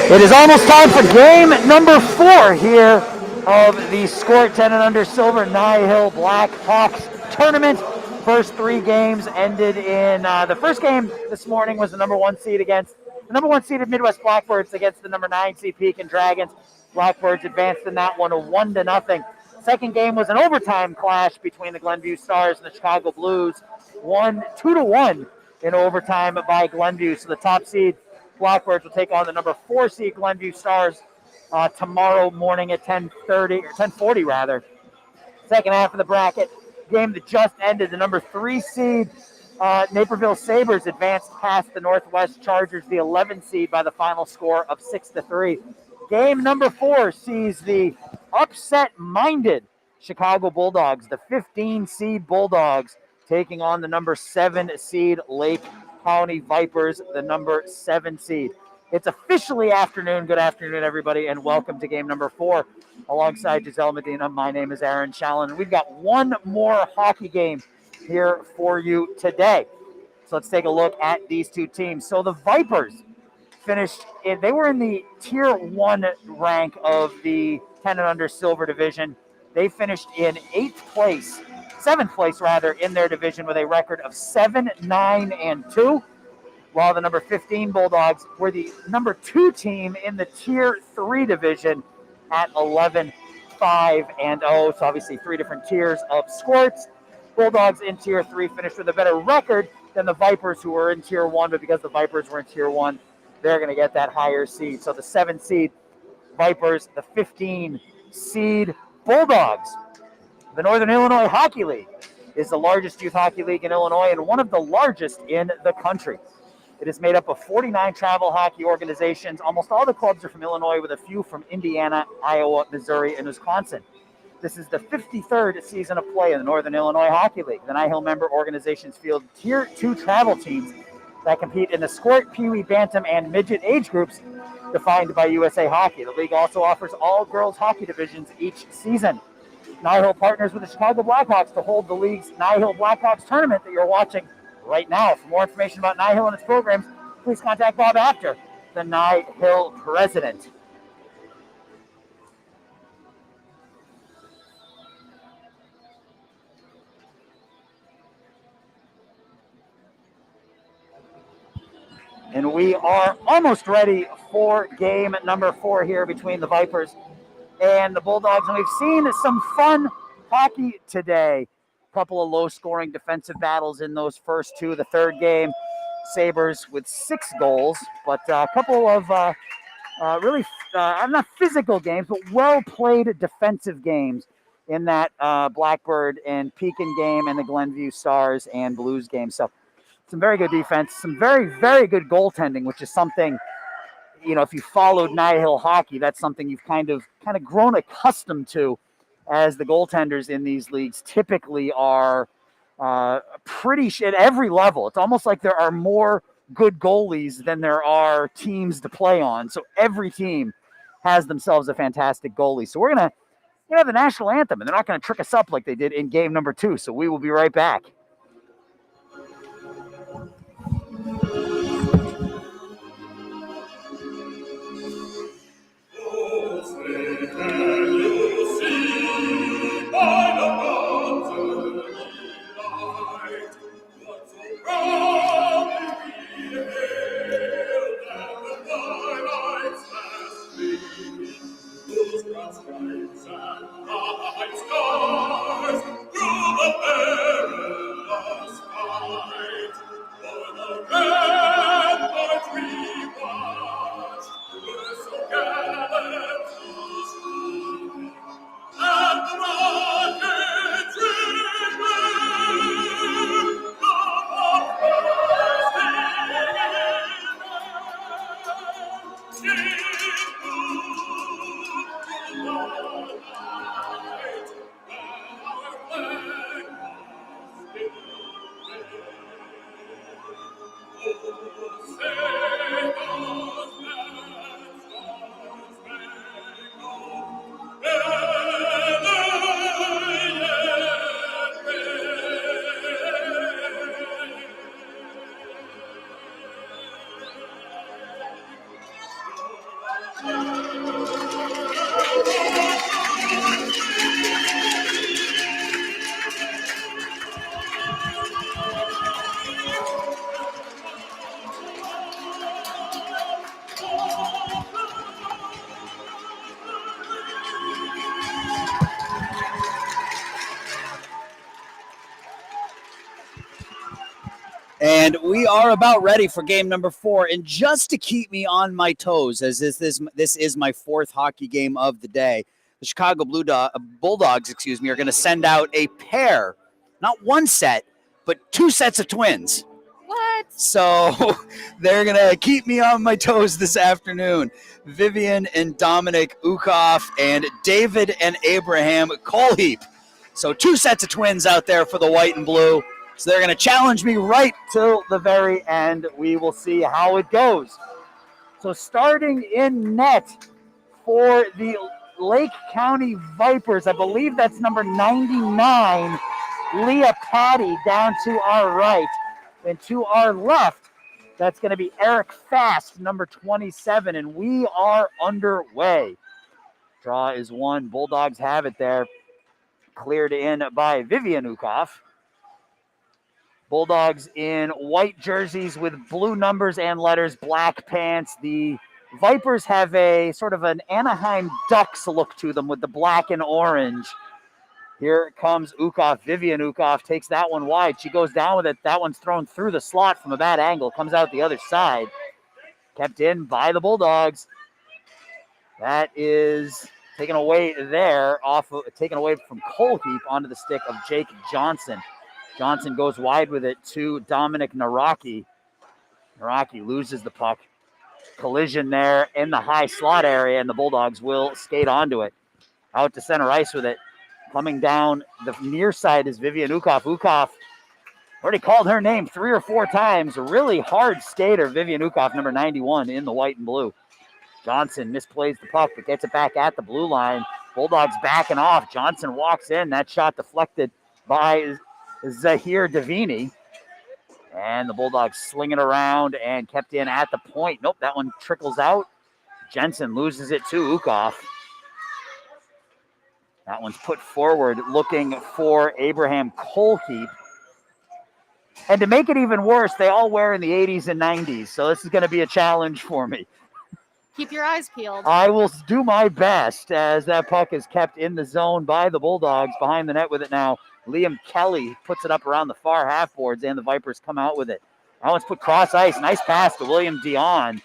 It is almost time for game number 4 here of the Squirt 10 and under silver NIHL Blackhawks tournament. First 3 games ended in the first game this morning was the number 1 seed against the number 1 seeded Midwest Blackbirds against the number 9 seed Pekin Dragons. Blackbirds advanced in that one 1-0. Second game was an overtime clash between the Glenview Stars and the Chicago Blues. 2-1 in overtime by Glenview. So the top seed Blackbirds will take on the number 4 seed Glenview Stars tomorrow morning at 10:40 rather. Second half of the bracket game that just ended, the number 3 seed Naperville Sabres advanced past the Northwest Chargers, the 11 seed, by the final score of 6-3. Game number 4 sees the upset-minded Chicago Bulldogs, the 15 seed Bulldogs, taking on the number 7 seed Lake County Vipers, the number 7 seed. It's officially afternoon. Good afternoon, everybody, and welcome to game number 4. Alongside Giselle Medina, my name is Aaron Challen, and we've got one more hockey game here for you today. So let's take a look at these two teams. So the Vipers they were in the Tier 1 rank of the 10 and under silver division. They finished in 7th place in their division with a record of 7-9-2, while the number 15 Bulldogs were the number 2 team in the Tier 3 division at 11-5-0. So obviously 3 different tiers of squirts. Bulldogs in Tier 3 finished with a better record than the Vipers, who were in Tier 1, but because the Vipers were in Tier 1, they're going to get that higher seed. So the 7 seed Vipers, the 15 seed Bulldogs. The Northern Illinois Hockey League is the largest youth hockey league in Illinois and one of the largest in the country. It is made up of 49 travel hockey organizations. Almost all the clubs are from Illinois, with a few from Indiana, Iowa, Missouri, and Wisconsin. This is the 53rd season of play in the Northern Illinois Hockey League. The NIHL member organizations field Tier 2 travel teams that compete in the Squirt, Pee-wee, Bantam, and Midget age groups defined by USA Hockey. The league also offers all girls hockey divisions each season. NIHL partners with the Chicago Blackhawks to hold the league's NIHL Blackhawks tournament that you're watching right now. For more information about NIHL and its programs, please contact Bob After, the NIHL president. And we are almost ready for game number 4 here between the Vipers and the Bulldogs. And we've seen some fun hockey today. A couple of low-scoring defensive battles in those first 2. The third game, Sabres with 6 goals, but a couple of really not physical games, but well-played defensive games in that Blackbird and Pekin game and the Glenview Stars and Blues game. So some very good defense, some very, very good goaltending, which is something, if you followed NIHL hockey, that's something you've kind of grown accustomed to, as the goaltenders in these leagues typically are pretty at every level. It's almost like there are more good goalies than there are teams to play on. So every team has themselves a fantastic goalie. So we're going to have the national anthem, and they're not going to trick us up like they did in game number 2. So we will be right back. Stars through the barren And we are about ready for game number 4. And just to keep me on my toes, as this is my 4th hockey game of the day, the Chicago Bulldogs, are going to send out a pair, not one set, but 2 sets of twins. What? So they're going to keep me on my toes this afternoon. Vivian and Dominic Ukoff and David and Abraham Colheap. So 2 sets of twins out there for the white and blue. So they're going to challenge me right till the very end. We will see how it goes. So starting in net for the Lake County Vipers, I believe that's number 99, Leah Patty, down to our right. And to our left, that's going to be Eric Fast, number 27, and we are underway. Draw is won. Bulldogs have it there. Cleared in by Vivian Ukoff. Bulldogs in white jerseys with blue numbers and letters, black pants. The Vipers have a sort of an Anaheim Ducks look to them with the black and orange. Here comes Ukoff. Vivian Ukoff takes that one wide. She goes down with it. That one's thrown through the slot from a bad angle. Comes out the other side. Kept in by the Bulldogs. That is taken away there, taken away from Colheap onto the stick of Jake Johnson. Johnson goes wide with it to Dominic Naraki. Naraki loses the puck. Collision there in the high slot area, and the Bulldogs will skate onto it. Out to center ice with it. Coming down the near side is Vivian Ukoff. Ukoff already called her name 3 or 4 times. A really hard skater, Vivian Ukoff, number 91 in the white and blue. Johnson misplays the puck, but gets it back at the blue line. Bulldogs backing off. Johnson walks in. That shot deflected by Zahir Davini. And the Bulldogs sling it around and kept in at the point. Nope, that one trickles out. Jensen loses it to Ukoff. That one's put forward looking for Abraham Colheap. And to make it even worse, they all wear in the 80s and 90s. So this is going to be a challenge for me. Keep your eyes peeled. I will do my best as that puck is kept in the zone by the Bulldogs. Behind the net with it now. Liam Kelly puts it up around the far half boards, and the Vipers come out with it. That one's put cross ice. Nice pass to William Dion.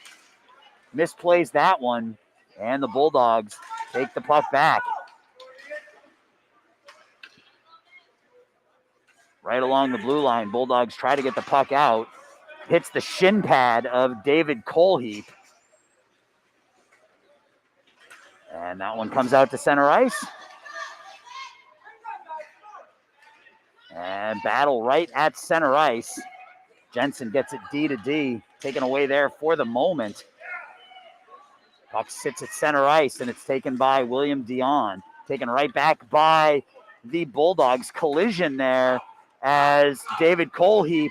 Misplays that one, and the Bulldogs take the puck back. Right along the blue line, Bulldogs try to get the puck out. Hits the shin pad of David Colheap. And that one comes out to center ice. And battle right at center ice. Jensen gets it D to D, taken away there for the moment. Puck sits at center ice, and it's taken by William Dion. Taken right back by the Bulldogs. Collision there as David Colheap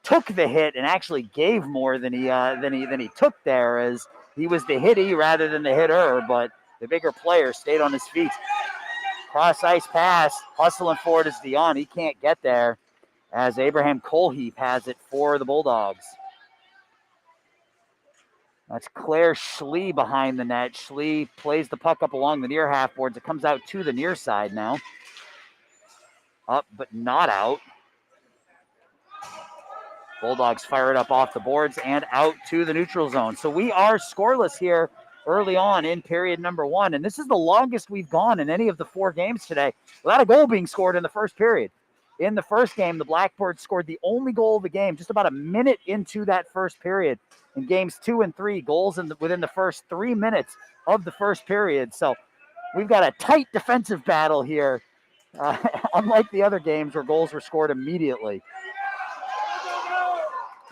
took the hit and actually gave more than he took there, as he was the hittee rather than the hitter, but the bigger player stayed on his feet. Cross ice pass, hustling forward is Dion. He can't get there as Abraham Colheap has it for the Bulldogs. That's Claire Schlee behind the net. Schlee plays the puck up along the near half boards. It comes out to the near side now. Up, but not out. Bulldogs fire it up off the boards and out to the neutral zone. So we are scoreless here early on in period number 1. And this is the longest we've gone in any of the 4 games today without a goal being scored in the first period. In the first game, the Blackbirds scored the only goal of the game just about a minute into that first period. In games 2 and 3, goals within the first 3 minutes of the first period. So we've got a tight defensive battle here, unlike the other games where goals were scored immediately.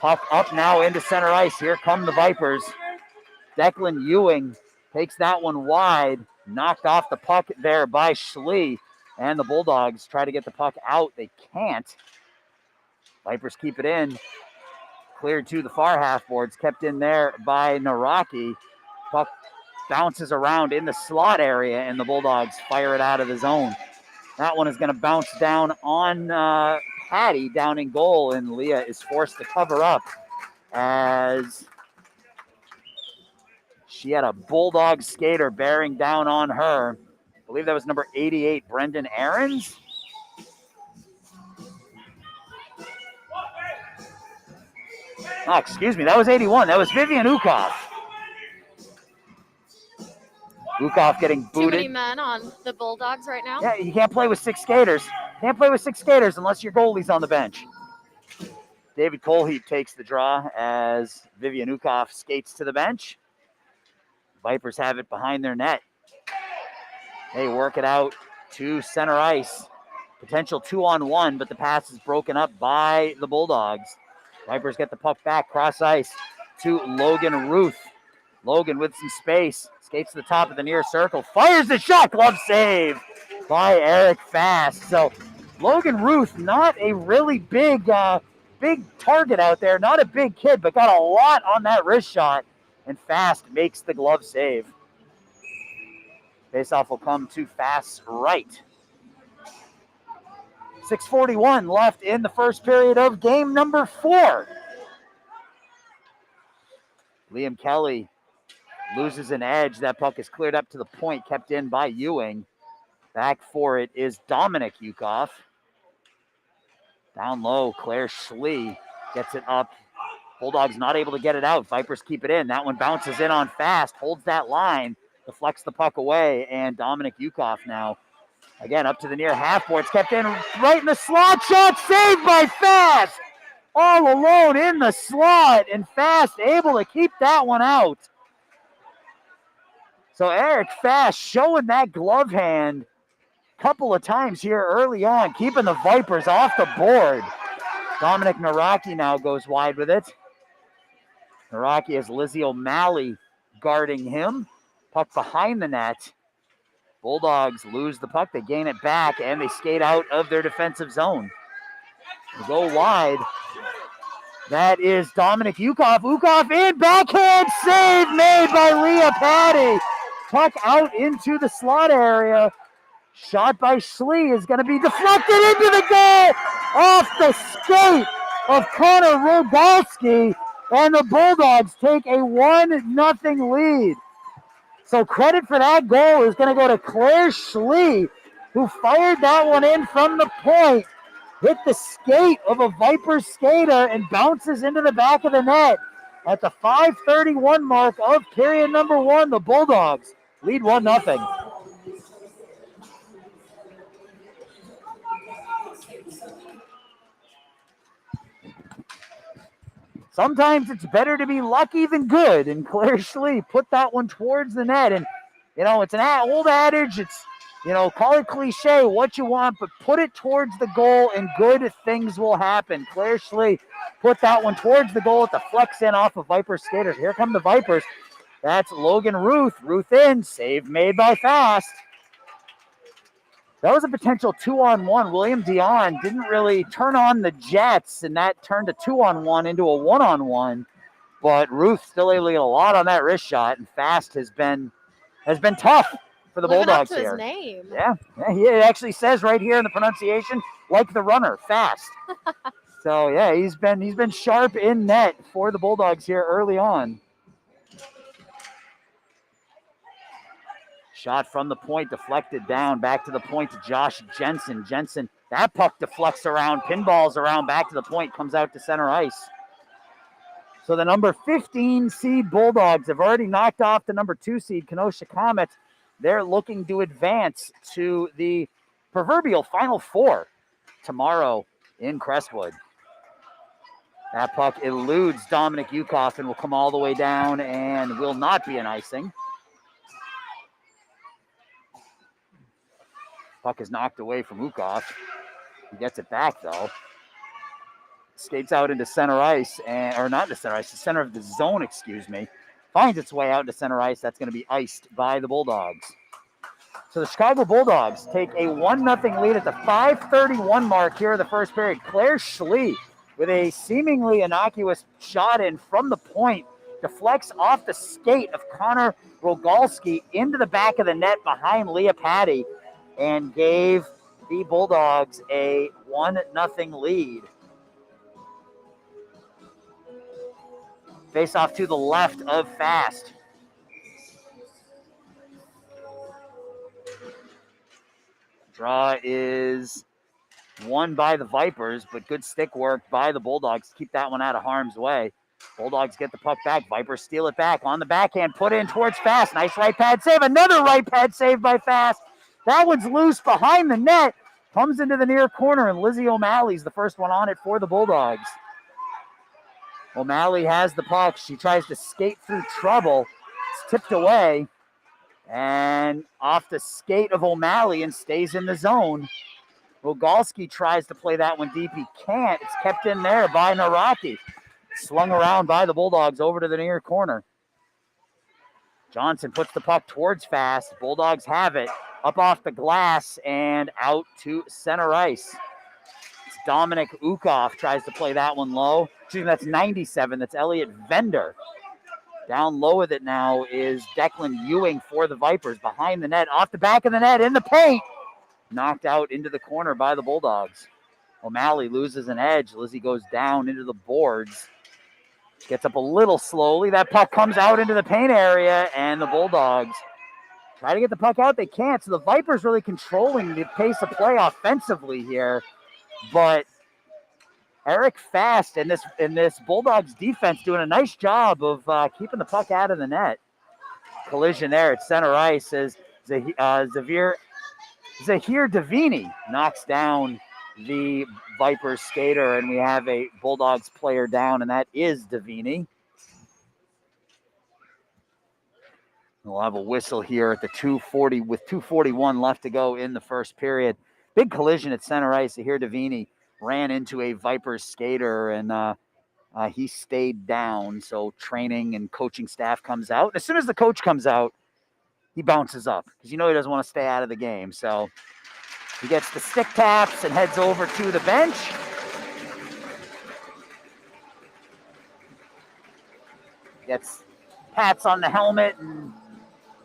Puck up now into center ice. Here come the Vipers. Declan Ewing takes that one wide, knocked off the puck there by Schlee, and the Bulldogs try to get the puck out. They can't. Vipers keep it in. Cleared to the far half boards, kept in there by Naraki. Puck bounces around in the slot area, and the Bulldogs fire it out of the zone. That one is going to bounce down on Patty down in goal, and Leah is forced to cover up as she had a Bulldog skater bearing down on her. I believe that was number 88, Brendan Aarons. Oh, excuse me. That was 81. That was Vivian Ukoff. Ukoff getting Too many booted. men on the Bulldogs right now. Yeah, you can't play with 6 skaters. Can't play with 6 skaters unless your goalie's on the bench. David Colheap takes the draw as Vivian Ukoff skates to the bench. Vipers have it behind their net. They work it out to center ice. Potential 2-on-1, but the pass is broken up by the Bulldogs. Vipers get the puck back, cross ice to Logan Ruth. Logan with some space, skates to the top of the near circle, fires the shot, glove save by Eric Fast. So Logan Ruth, not a really big target out there, not a big kid, but got a lot on that wrist shot, and Fast makes the glove save. Faceoff will come to Fast's right. 6:41 left in the first period of game number 4. Liam Kelly loses an edge. That puck is cleared up to the point, kept in by Ewing. Back for it is Dominic Ukoff. Down low, Claire Schlee gets it up. Bulldogs not able to get it out. Vipers keep it in. That one bounces in on Fast, holds that line, deflects the puck away, and Dominic Ukoff now again up to the near half boards, kept in right in the slot, shot saved by Fast. All alone in the slot, and Fast able to keep that one out. So Eric Fast showing that glove hand a couple of times here early on, keeping the Vipers off the board. Dominic Naraki now goes wide with it. Naraki has Lizzie O'Malley guarding him. Puck behind the net. Bulldogs lose the puck. They gain it back, and they skate out of their defensive zone. They go wide. That is Dominic Ukoff. Ukoff in, backhand save made by Leah Patty. Puck out into the slot area. Shot by Schlee is going to be deflected into the goal off the skate of Connor Rogalski, and the Bulldogs take a 1-0 lead. So credit for that goal is going to go to Claire Schlee, who fired that one in from the point, hit the skate of a Vipers skater, and bounces into the back of the net. At the 5:31 mark of period number 1, the Bulldogs lead 1-0. Sometimes it's better to be lucky than good, and Claire Schlee put that one towards the net. And, it's an old adage. It's, call it cliche, what you want, but put it towards the goal and good things will happen. Claire Schlee put that one towards the goal at the flex in off of Vipers skaters. Here come the Vipers. That's Logan Ruth. Ruth in, save made by Fast. That was a potential 2-on-1. William Dion didn't really turn on the jets, and that turned a 2-on-1 into a 1-on-1. But Ruth still able to get a lot on that wrist shot, and Fast has been tough for the Living Bulldogs up to here. His name. Yeah, it actually says right here in the pronunciation, like the runner, Fast. So yeah, he's been sharp in net for the Bulldogs here early on. Shot from the point, deflected down, back to the point to Josh Jensen. Jensen, that puck deflects around, pinballs around, back to the point, comes out to center ice. So the number 15 seed Bulldogs have already knocked off the number 2 seed Kenosha Comets. They're looking to advance to the proverbial Final Four tomorrow in Crestwood. That puck eludes Dominic Ukoff and will come all the way down and will not be an icing. Puck is knocked away from Ukoff. He gets it back, though. Skates out into center ice, or not into center ice, the center of the zone, finds its way out into center ice. That's going to be iced by the Bulldogs. So the Chicago Bulldogs take a 1-0 lead at the 5:31 mark here in the first period. Claire Schlee with a seemingly innocuous shot in from the point, deflects off the skate of Connor Rogalski into the back of the net behind Leah Patty, and gave the Bulldogs a 1-0 lead. Face off to the left of Fast. Draw is won by the Vipers, but good stick work by the Bulldogs to keep that one out of harm's way. Bulldogs get the puck back. Vipers steal it back on the backhand, put in towards Fast. Nice right pad save. Another right pad save by Fast. That one's loose behind the net. Comes into the near corner, and Lizzie O'Malley's the first one on it for the Bulldogs. O'Malley has the puck. She tries to skate through trouble. It's tipped away and off the skate of O'Malley and stays in the zone. Rogalski tries to play that one deep. He can't. It's kept in there by Naraki. Slung around by the Bulldogs over to the near corner. Johnson puts the puck towards Fast. Bulldogs have it. Up off the glass and out to center ice. It's Dominic Ukoff tries to play that one low. Excuse me, that's 97. That's Elliot Vender. Down low with it now is Declan Ewing for the Vipers. Behind the net, off the back of the net, in the paint. Knocked out into the corner by the Bulldogs. O'Malley loses an edge. Lizzie goes down into the boards. Gets up a little slowly. That puck comes out into the paint area, and the Bulldogs try to get the puck out. They can't. So the Vipers really controlling the pace of play offensively here. But Eric Fast and this Bulldogs defense doing a nice job of keeping the puck out of the net. Collision there at center ice as Zahir Davini knocks down the Vipers skater, and we have a Bulldogs player down, and that is Davini. We'll have a whistle here at the 2:40 with 2:41 left to go in the first period. Big collision at center ice. Zahir Davini ran into a Vipers skater, and he stayed down. So training and coaching staff comes out. And as soon as the coach comes out, he bounces up because he doesn't want to stay out of the game. So he gets the stick taps and heads over to the bench. Gets pats on the helmet and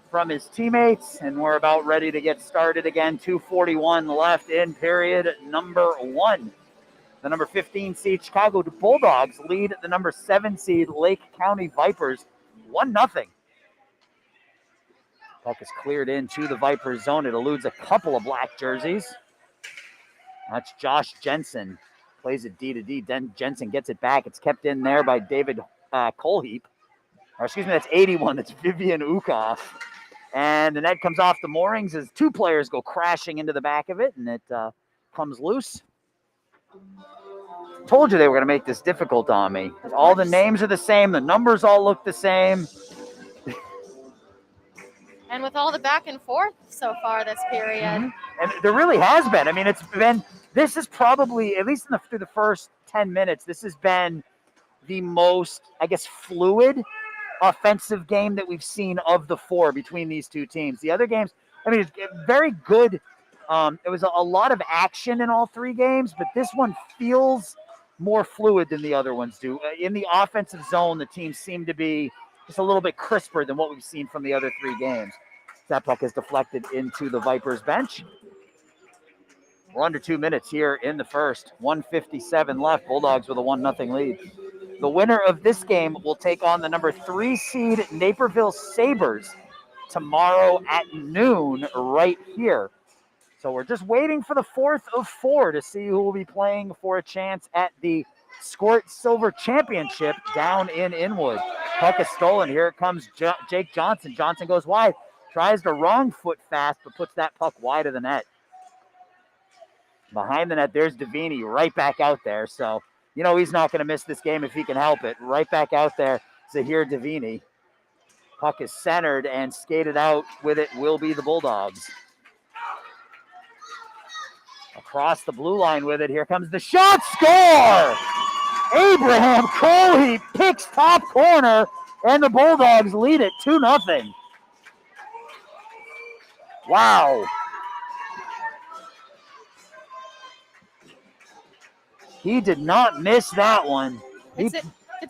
from his teammates, and we're about ready to get started again. 2:41 left in period number 1. The number 15 seed Chicago Bulldogs lead the number 7 seed Lake County Vipers 1-0. Puck is cleared into the Vipers zone. It eludes a couple of black jerseys. That's Josh Jensen. Plays it D to D. Jensen gets it back. It's kept in there by David Colheap. Or excuse me, that's 81. That's Vivian Ukoff. And the net comes off the moorings as two players go crashing into the back of it, and it comes loose. Told you they were going to make this difficult on me. All the names are the same. The numbers all look the same. And with all the back and forth so far this period. Mm-hmm. And there really has been. I mean, this is probably, at least through the first 10 minutes, this has been the most, I guess, fluid offensive game that we've seen of the 4 between these two teams. The other games, I mean, it's very good. There was a lot of action in all 3 games, but this one feels more fluid than the other ones do. In the offensive zone, the teams seem to be just a little bit crisper than what we've seen from the other 3 games. That puck is deflected into the Vipers bench. We're under 2 minutes here in the first. 1:57 left. Bulldogs with a 1-0 lead. The winner of this game will take on the number 3 seed Naperville Sabres tomorrow at noon right here. So we're just waiting for the 4th of 4 to see who will be playing for a chance at the Squirt Silver Championship down in Inwood. Puck is stolen. Here it comes Jake Johnson. Johnson goes wide. Tries to wrong foot Fast, but puts that puck wide of the net. Behind the net, there's Davini right back out there. So, he's not going to miss this game if he can help it. Right back out there, Zahir Davini. Puck is centered and skated out with it will be the Bulldogs. Across the blue line with it, here comes the shot, score! Abraham Coley picks top corner, and the Bulldogs lead it 2-0. Wow. He did not miss that one. It's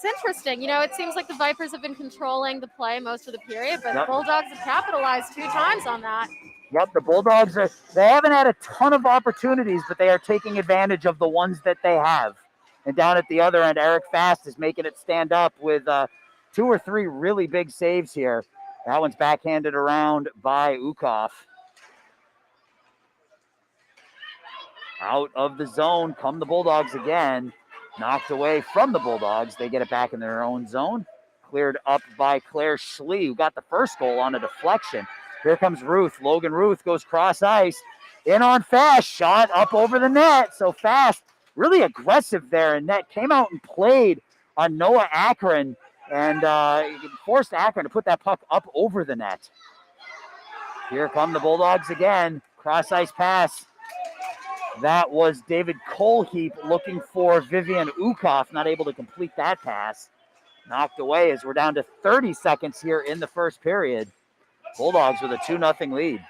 interesting. It seems like the Vipers have been controlling the play most of the period, but the Bulldogs have capitalized 2 times on that. Yep, the Bulldogs they haven't had a ton of opportunities, but they are taking advantage of the ones that they have. And down at the other end, Eric Fast is making it stand up with 2 or 3 really big saves here. That one's backhanded around by Ukoff. Out of the zone come the Bulldogs again. Knocked away from the Bulldogs. They get it back in their own zone. Cleared up by Claire Schlee, who got the first goal on a deflection. Here comes Ruth. Logan Ruth goes cross ice. In on Fast. Shot up over the net. So Fast, really aggressive there. And net came out and played on Noah Akron and forced Akron to put that puck up over the net. Here come the Bulldogs again. Cross ice pass. That was David Colheap looking for Vivian Ukoff, not able to complete that pass. Knocked away as we're down to 30 seconds here in the first period. Bulldogs with a 2-0 lead.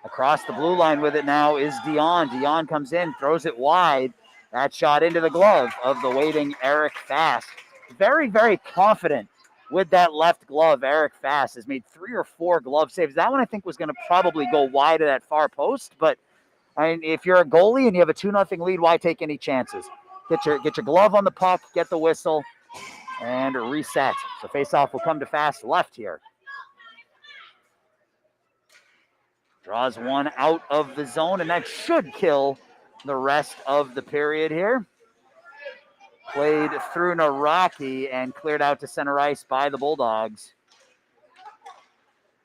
Across the blue line with it now is Dion. Dion comes in, throws it wide. That shot into the glove of the waiting Eric Fast. Very, very confident with that left glove. Eric Fast has made 3 or 4 glove saves. That one I think was going to probably go wide of that far post, but I mean, if you're a goalie and you have a 2-0 lead, why take any chances? Get your glove on the puck, get the whistle, and reset. So faceoff will come to Fast left here. Draws one out of the zone, and that should kill the rest of the period here. Played through Naraki and cleared out to center ice by the Bulldogs.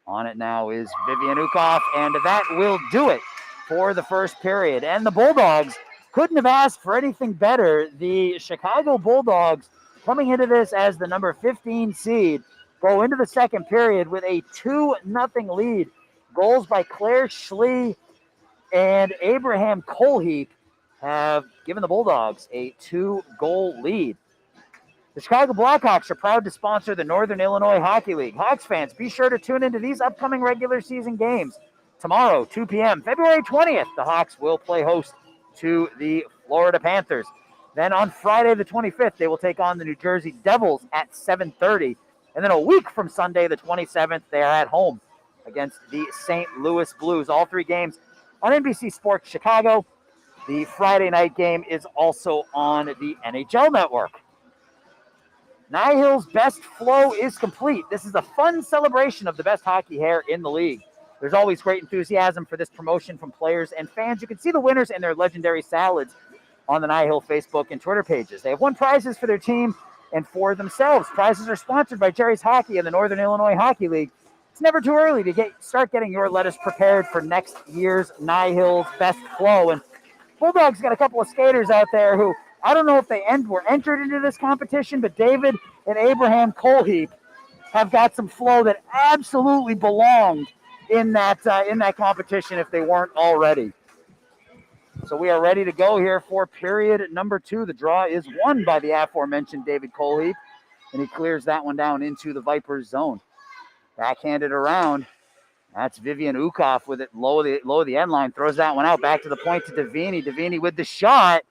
On it now is Vivian Ukoff, and that will do it for the first period. And the Bulldogs couldn't have asked for anything better. The Chicago Bulldogs, coming into this as the number 15 seed, go into the second period with a 2-0 lead. Goals by Claire Schlee and Abraham Colheap have given the Bulldogs a 2-goal lead. The Chicago Blackhawks are proud to sponsor the Northern Illinois Hockey League. Hawks fans, be sure to tune into these upcoming regular season games. Tomorrow, 2 p.m., February 20th, the Hawks will play host to the Florida Panthers. Then on Friday the 25th, they will take on the New Jersey Devils at 7:30. And then a week from Sunday the 27th, they are at home against the St. Louis Blues. All 3 games on NBC Sports Chicago. The Friday night game is also on the NHL Network. NIHL's best flow is complete. This is a fun celebration of the best hockey hair in the league. There's always great enthusiasm for this promotion from players and fans. You can see the winners and their legendary salads on the NIHL Facebook and Twitter pages. They have won prizes for their team and for themselves. Prizes are sponsored by Jerry's Hockey and the Northern Illinois Hockey League. It's never too early to start getting your lettuce prepared for next year's NIHL's best flow. And Bulldogs got a couple of skaters out there who, I don't know if they were entered into this competition, but David and Abraham Colheap have got some flow that absolutely belonged in that competition if they weren't already. So we are ready to go here for period number 2. The draw is won by the aforementioned David Colheap, and he clears that one down into the Vipers zone. Backhanded around. That's Vivian Ukoff with it low the end line. Throws that one out back to the point to Davini. Davini with the shot.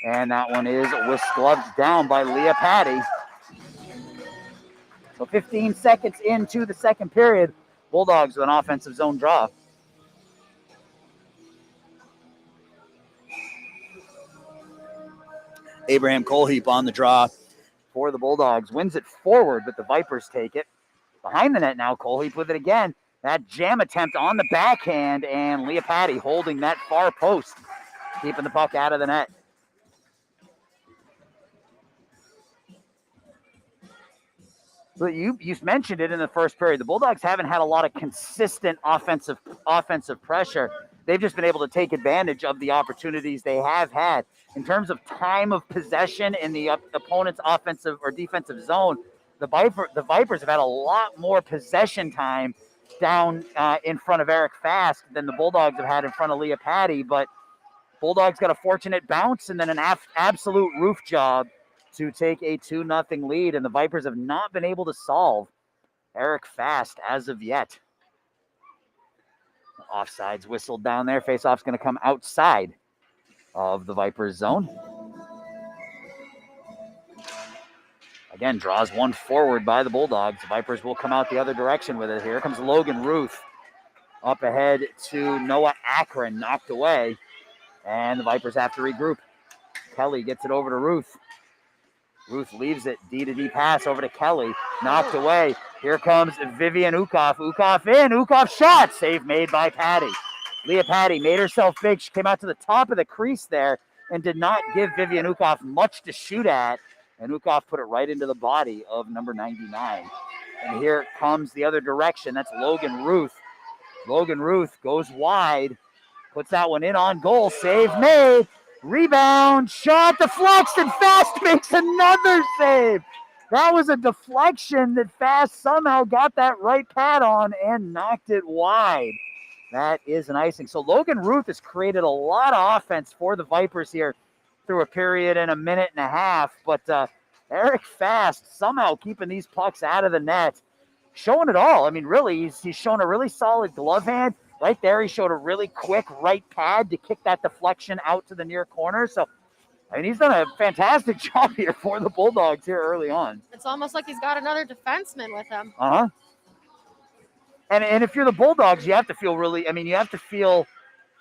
And that one is whisk-gloved down by Leah Patty. So 15 seconds into the second period, Bulldogs with an offensive zone draw. Abraham Colheap on the draw For the Bulldogs. Wins it forward, but the Vipers take it. Behind the net now, Colheap with it again. That jam attempt on the backhand, and Leah Patty holding that far post, keeping the puck out of the net. But you mentioned it in the first period. The Bulldogs haven't had a lot of consistent offensive pressure. They've just been able to take advantage of the opportunities they have had. In terms of time of possession in the opponent's offensive or defensive zone, the Vipers have had a lot more possession time down in front of Eric Fast than the Bulldogs have had in front of Leah Patty. But Bulldogs got a fortunate bounce and then an absolute roof job to take a 2-0 lead, and the Vipers have not been able to solve Eric Fast as of yet. Offsides whistled down there. Faceoff's going to come outside of the Vipers zone. Again, draws one forward by the Bulldogs. The Vipers will come out the other direction with it. Here comes Logan Ruth up ahead to Noah Akron, knocked away, and the Vipers have to regroup. Kelly gets it over to Ruth. Ruth leaves it, D-to-D pass over to Kelly, knocked away. Here comes Vivian Ukoff. Ukoff in, Ukoff shot, save made by Patty. Leah Patty made herself big. She came out to the top of the crease there and did not give Vivian Ukoff much to shoot at. And Ukoff put it right into the body of number 99. And here comes the other direction. That's Logan Ruth. Logan Ruth goes wide, puts that one in on goal. Save made. Rebound, shot, deflects, and Fast makes another save. That was a deflection that Fast somehow got that right pad on and knocked it wide. That is an icing. So Logan Ruth has created a lot of offense for the Vipers here through a period and a minute and a half. But Eric Fast somehow keeping these pucks out of the net, showing it all. I mean, really, he's shown a really solid glove hand. Right there, he showed a really quick right pad to kick that deflection out to the near corner. So, I mean, he's done a fantastic job here for the Bulldogs here early on. It's almost like he's got another defenseman with him. Uh-huh. And if you're the Bulldogs, you have to feel you have to feel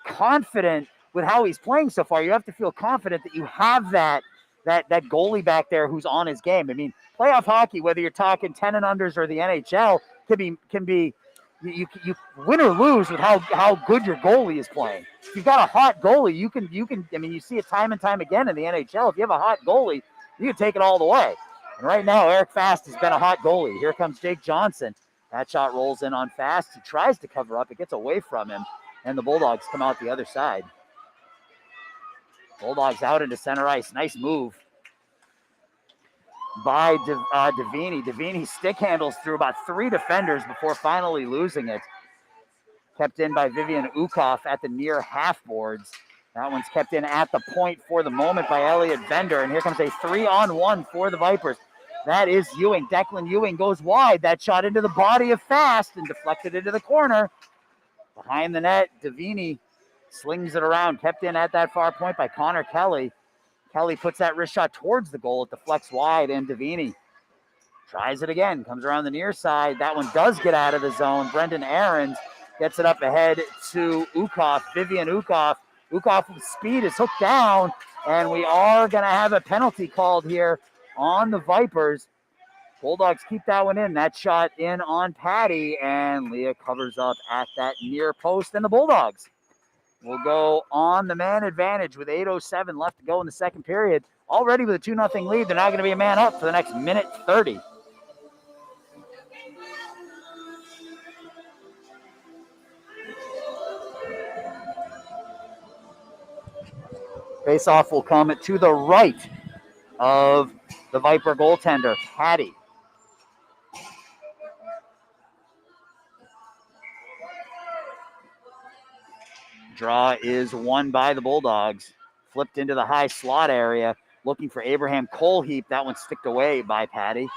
confident with how he's playing so far. You have to feel confident that you have that goalie back there who's on his game. I mean, playoff hockey, whether you're talking 10 and unders or the NHL, can be you win or lose with how good your goalie is playing. If you've got a hot goalie, you can I mean, you see it time and time again in the NHL. If you have a hot goalie, you can take it all the way. And right now, Eric Fast has been a hot goalie. Here comes Jake Johnson. That shot rolls in on Fast. He tries to cover up. It gets away from him, and the Bulldogs come out the other side. Bulldogs out into center ice. Nice move by Davini. Davini stick handles through about 3 defenders before finally losing it. Kept in by Vivian Ukoff at the near half boards. That one's kept in at the point for the moment by Elliot Bender, and here comes a 3-on-1 for the Vipers. That is Ewing. Declan Ewing goes wide. That shot into the body of Fast and deflected into the corner. Behind the net, Davini slings it around. Kept in at that far point by Connor Kelly. Kelly puts that wrist shot towards the goal. It deflects wide, and Davini tries it again. Comes around the near side. That one does get out of the zone. Brendan Ahrens gets it up ahead to Ukoff. Vivian Ukoff. Ukoff with speed is hooked down, and we are going to have a penalty called here on the Vipers. Bulldogs keep that one in. That shot in on Patty, and Leah covers up at that near post, and the Bulldogs will go on the man advantage with 8:07 left to go in the second period. Already with a 2-0 lead, they're now going to be a man up for the next minute 30. Face-off will come to the right of the Viper goaltender, Patty. Draw is won by the Bulldogs. Flipped into the high slot area, looking for Abraham Colheap. That one's sticked away by Patty.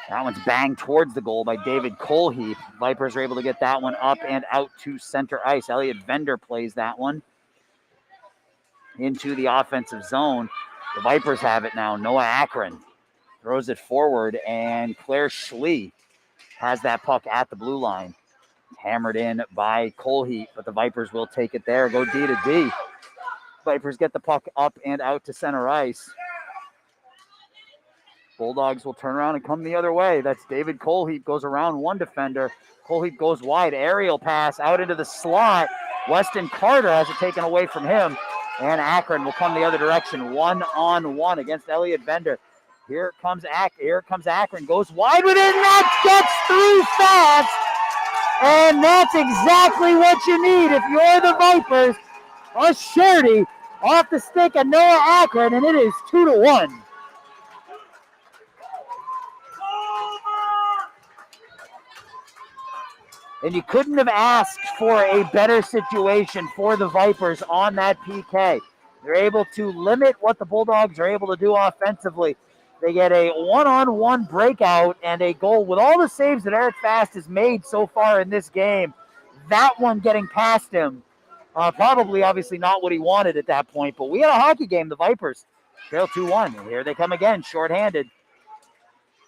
That one's banged towards the goal by David Colheap. Vipers are able to get that one up and out to center ice. Elliot Vender plays that one into the offensive zone. The Vipers have it now. Noah Akron throws it forward, and Claire Schlee has that puck at the blue line. Hammered in by Colheap, but the Vipers will take it there. Go D to D. Vipers get the puck up and out to center ice. Bulldogs will turn around and come the other way. That's David Colheap goes around one defender. Colheap goes wide. Aerial pass out into the slot. Weston Carter has it taken away from him. And Akron will come the other direction. 1-on-1 against Elliot Bender. Here comes Akron. Goes wide with it, and that gets through Fast. And that's exactly what you need if you're the Vipers. A Sherdy off the stick of Noah Akron, and it is 2-1. And you couldn't have asked for a better situation for the Vipers on that PK. They're able to limit what the Bulldogs are able to do offensively. They get a 1-on-1 breakout and a goal with all the saves that Eric Fast has made so far in this game. That one getting past him. Probably, obviously, not what he wanted at that point. But we had a hockey game, the Vipers. Trail 2-1. Here they come again, shorthanded.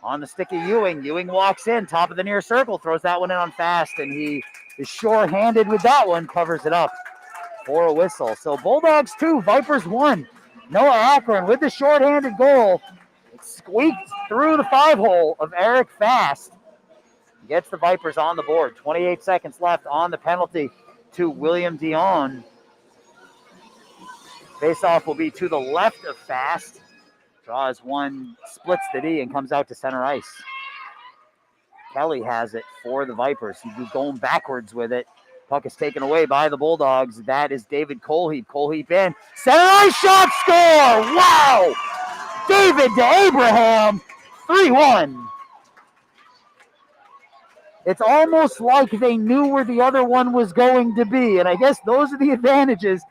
On the stick of Ewing. Ewing walks in, top of the near circle, throws that one in on Fast, and he is short-handed with that one, covers it up for a whistle. So Bulldogs 2, Vipers 1. Noah Akron with the short-handed goal. It squeaked through the 5-hole of Eric Fast. Gets the Vipers on the board. 28 seconds left on the penalty. to William Dion. Face-off will be to the left of Fast. Draws one, splits the D, and comes out to center ice. Kelly has it for the Vipers. He's going backwards with it. Puck is taken away by the Bulldogs. That is David Colheap. Colheap in. Center ice shot, score! Wow! David to Abraham. 3-1. It's almost like they knew where the other one was going to be. And I guess those are the advantages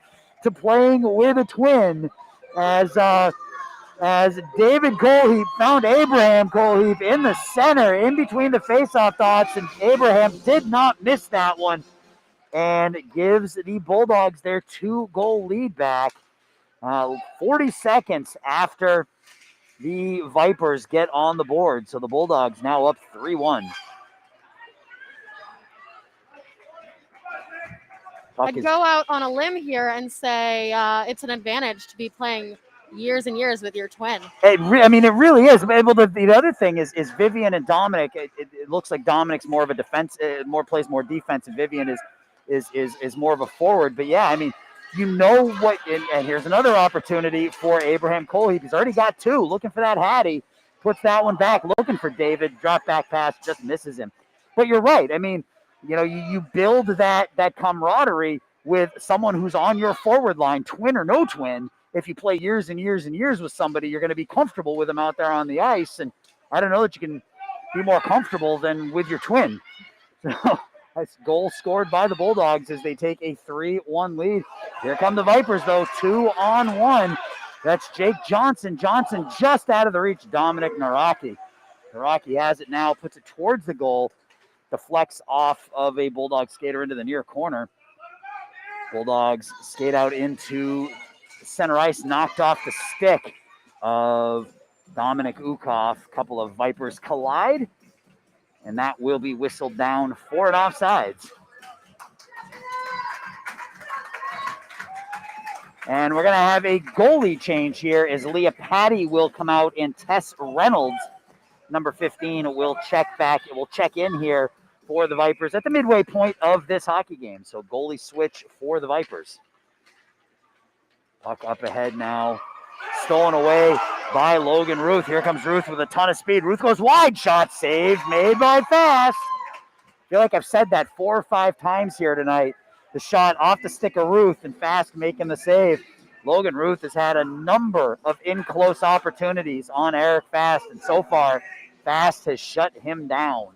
to playing with a twin. As David Colheap found Abraham Colheap in the center, in between the faceoff dots, and Abraham did not miss that one and gives the Bulldogs their 2-goal lead back 40 seconds after the Vipers get on the board. So the Bulldogs now up 3-1. I'd go out on a limb here and say it's an advantage to be playing years and years with your twin. It really is. Well, the other thing is Vivian and Dominic. It looks like Dominic's more of a defense, plays more defense, and Vivian is more of a forward. But yeah, I mean, you know what? And here's another opportunity for Abraham Colheap. He's already got two. Looking for that Hattie, puts that one back. Looking for David, drop back pass, just misses him. But you're right. I mean, you know, you build that camaraderie with someone who's on your forward line, twin or no twin. If you play years and years and years with somebody, you're going to be comfortable with them out there on the ice. And I don't know that you can be more comfortable than with your twin. So that's goal scored by the Bulldogs as they take a 3-1 lead. Here come the Vipers, though, 2-on-1. That's Jake Johnson. Johnson just out of the reach. Dominic Naraki. Naraki has it now, puts it towards the goal. Deflects off of a Bulldog skater into the near corner. Bulldogs skate out into center ice, knocked off the stick of Dominic Ukoff. A couple of Vipers collide, and that will be whistled down for an offsides. And we're going to have a goalie change here as Leah Patty will come out and Tess Reynolds, number 15, will check in here for the Vipers at the midway point of this hockey game. So goalie switch for the Vipers. Puck up ahead now. Stolen away by Logan Ruth. Here comes Ruth with a ton of speed. Ruth goes wide. Shot saved. Made by Fast. I feel like I've said that 4 or 5 times here tonight. The shot off the stick of Ruth and Fast making the save. Logan Ruth has had a number of in-close opportunities on Eric Fast, and so far, Fast has shut him down.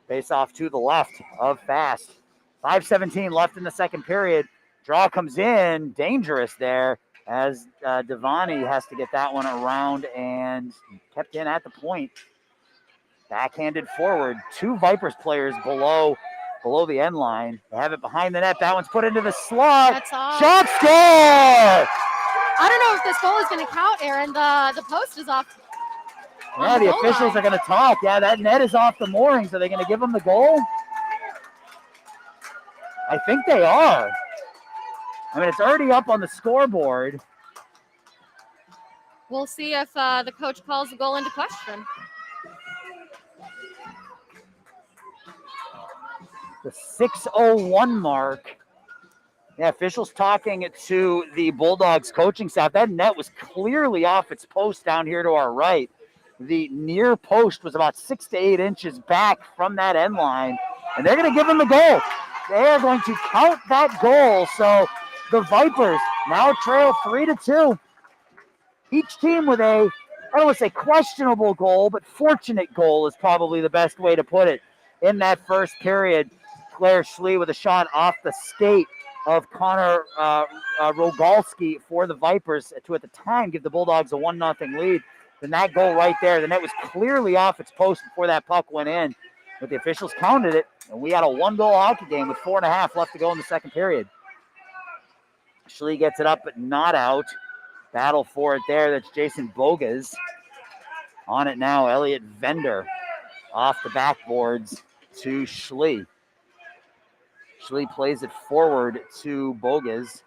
Face off to the left of Fast. 5:17 left in the second period. Draw comes in, dangerous there, as Devani has to get that one around and kept in at the point. Backhanded forward. 2 Vipers players below the end line. They have it behind the net. That one's put into the slot. That's off. Shot score! I don't know if this goal is going to count, Aaron. The post is off. Yeah, the officials are going to talk. Yeah, that net is off the moorings. Are they going to give them the goal? I think they are. I mean, it's already up on the scoreboard. We'll see if the coach calls the goal into question. The 6:01 mark. Yeah, officials talking to the Bulldogs coaching staff. That net was clearly off its post down here to our right. The near post was about 6 to 8 inches back from that end line, and they're going to give them the goal. They are going to count that goal. So the Vipers now trail 3-2. Each team with I don't want to say questionable goal, but fortunate goal is probably the best way to put it. In that first period, Claire Schlee with a shot off the skate of Connor Rogalski for the Vipers to, at the time, give the Bulldogs a 1-0 lead. Then that goal right there, the net was clearly off its post before that puck went in. But the officials counted it, and we had a 1-goal hockey game with 4.5 left to go in the second period. Schlee gets it up, but not out. Battle for it there. That's Jason Bogas. On it now, Elliot Vender off the backboards to Schlee. Schlee plays it forward to Bogas.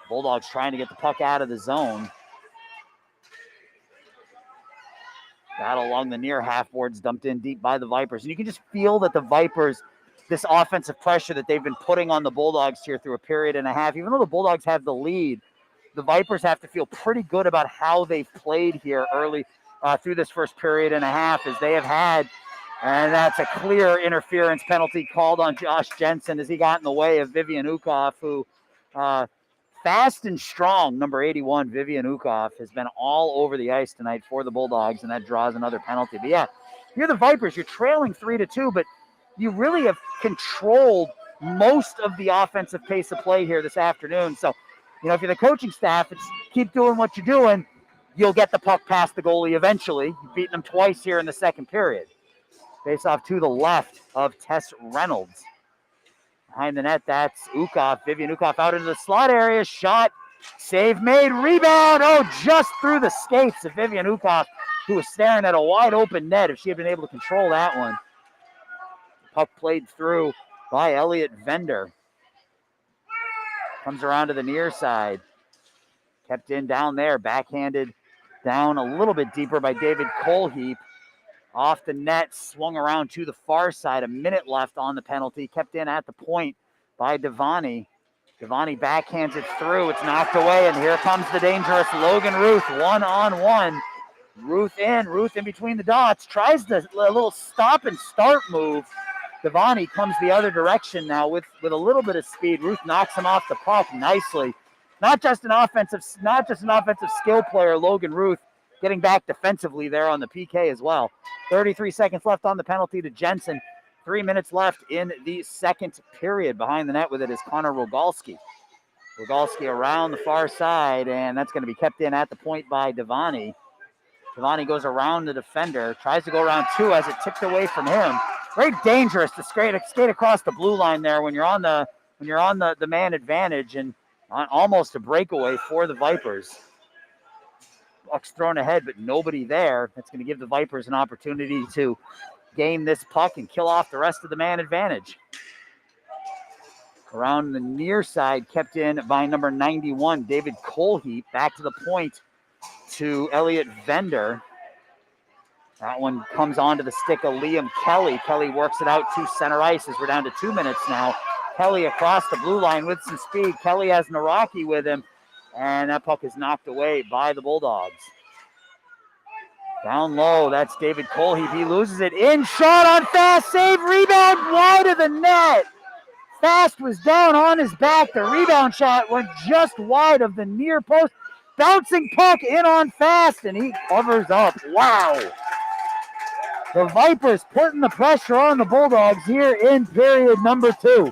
Bulldogs trying to get the puck out of the zone. Battle along the near half boards, dumped in deep by the Vipers. And you can just feel that the Vipers this offensive pressure that they've been putting on the Bulldogs here through a period and a half. Even though the Bulldogs have the lead, the Vipers have to feel pretty good about how they've played here early through this first period and a half, as they have had, and that's a clear interference penalty called on Josh Jensen as he got in the way of Vivian Ukoff, who fast and strong, number 81, Vivian Ukoff, has been all over the ice tonight for the Bulldogs, and that draws another penalty. But yeah, you're the Vipers. You're trailing 3-2, but you really have controlled most of the offensive pace of play here this afternoon. So, you know, if you're the coaching staff, it's keep doing what you're doing. You'll get the puck past the goalie eventually. You've beaten them twice here in the second period. Face off to the left of Tess Reynolds. Behind the net, that's Ukoff. Vivian Ukoff out into the slot area. Shot, save made, rebound. Oh, just through the skates of Vivian Ukoff, who was staring at a wide open net. If she had been able to control that one. Puck played through by Elliot Vender. Comes around to the near side. Kept in down there. Backhanded down a little bit deeper by David Colheap. Off the net, swung around to the far side. A minute left on the penalty. Kept in at the point by Devani. Devani backhands it through. It's knocked away, and here comes the dangerous Logan Ruth, one-on-one. Ruth in between the dots. Tries a little stop and start move. Devani comes the other direction now with a little bit of speed. Ruth knocks him off the puck nicely. Not just an offensive skill player, Logan Ruth, getting back defensively there on the PK as well. 33 seconds left on the penalty to Jensen. 3 minutes left in the second period. Behind the net with it is Connor Rogalski. Rogalski around the far side, and that's going to be kept in at the point by Devani. Devani goes around the defender, tries to go around two as it tipped away from him. Very dangerous to skate across the blue line there when you're on the man advantage, and almost a breakaway for the Vipers. Puck's thrown ahead, but nobody there. That's going to give the Vipers an opportunity to gain this puck and kill off the rest of the man advantage. Around the near side, kept in by number 91, David Colheap. Back to the point to Elliot Vender. That one comes onto the stick of Liam Kelly. Kelly works it out to center ice as we're down to 2 minutes now. Kelly across the blue line with some speed. Kelly has Naraki with him, and that puck is knocked away by the Bulldogs. Down low, that's David Colheap. He loses it. In, shot on Fast, save, rebound, wide of the net. Fast was down on his back. The rebound shot went just wide of the near post. Bouncing puck in on Fast, and he covers up. Wow. The Vipers putting the pressure on the Bulldogs here in period number 2.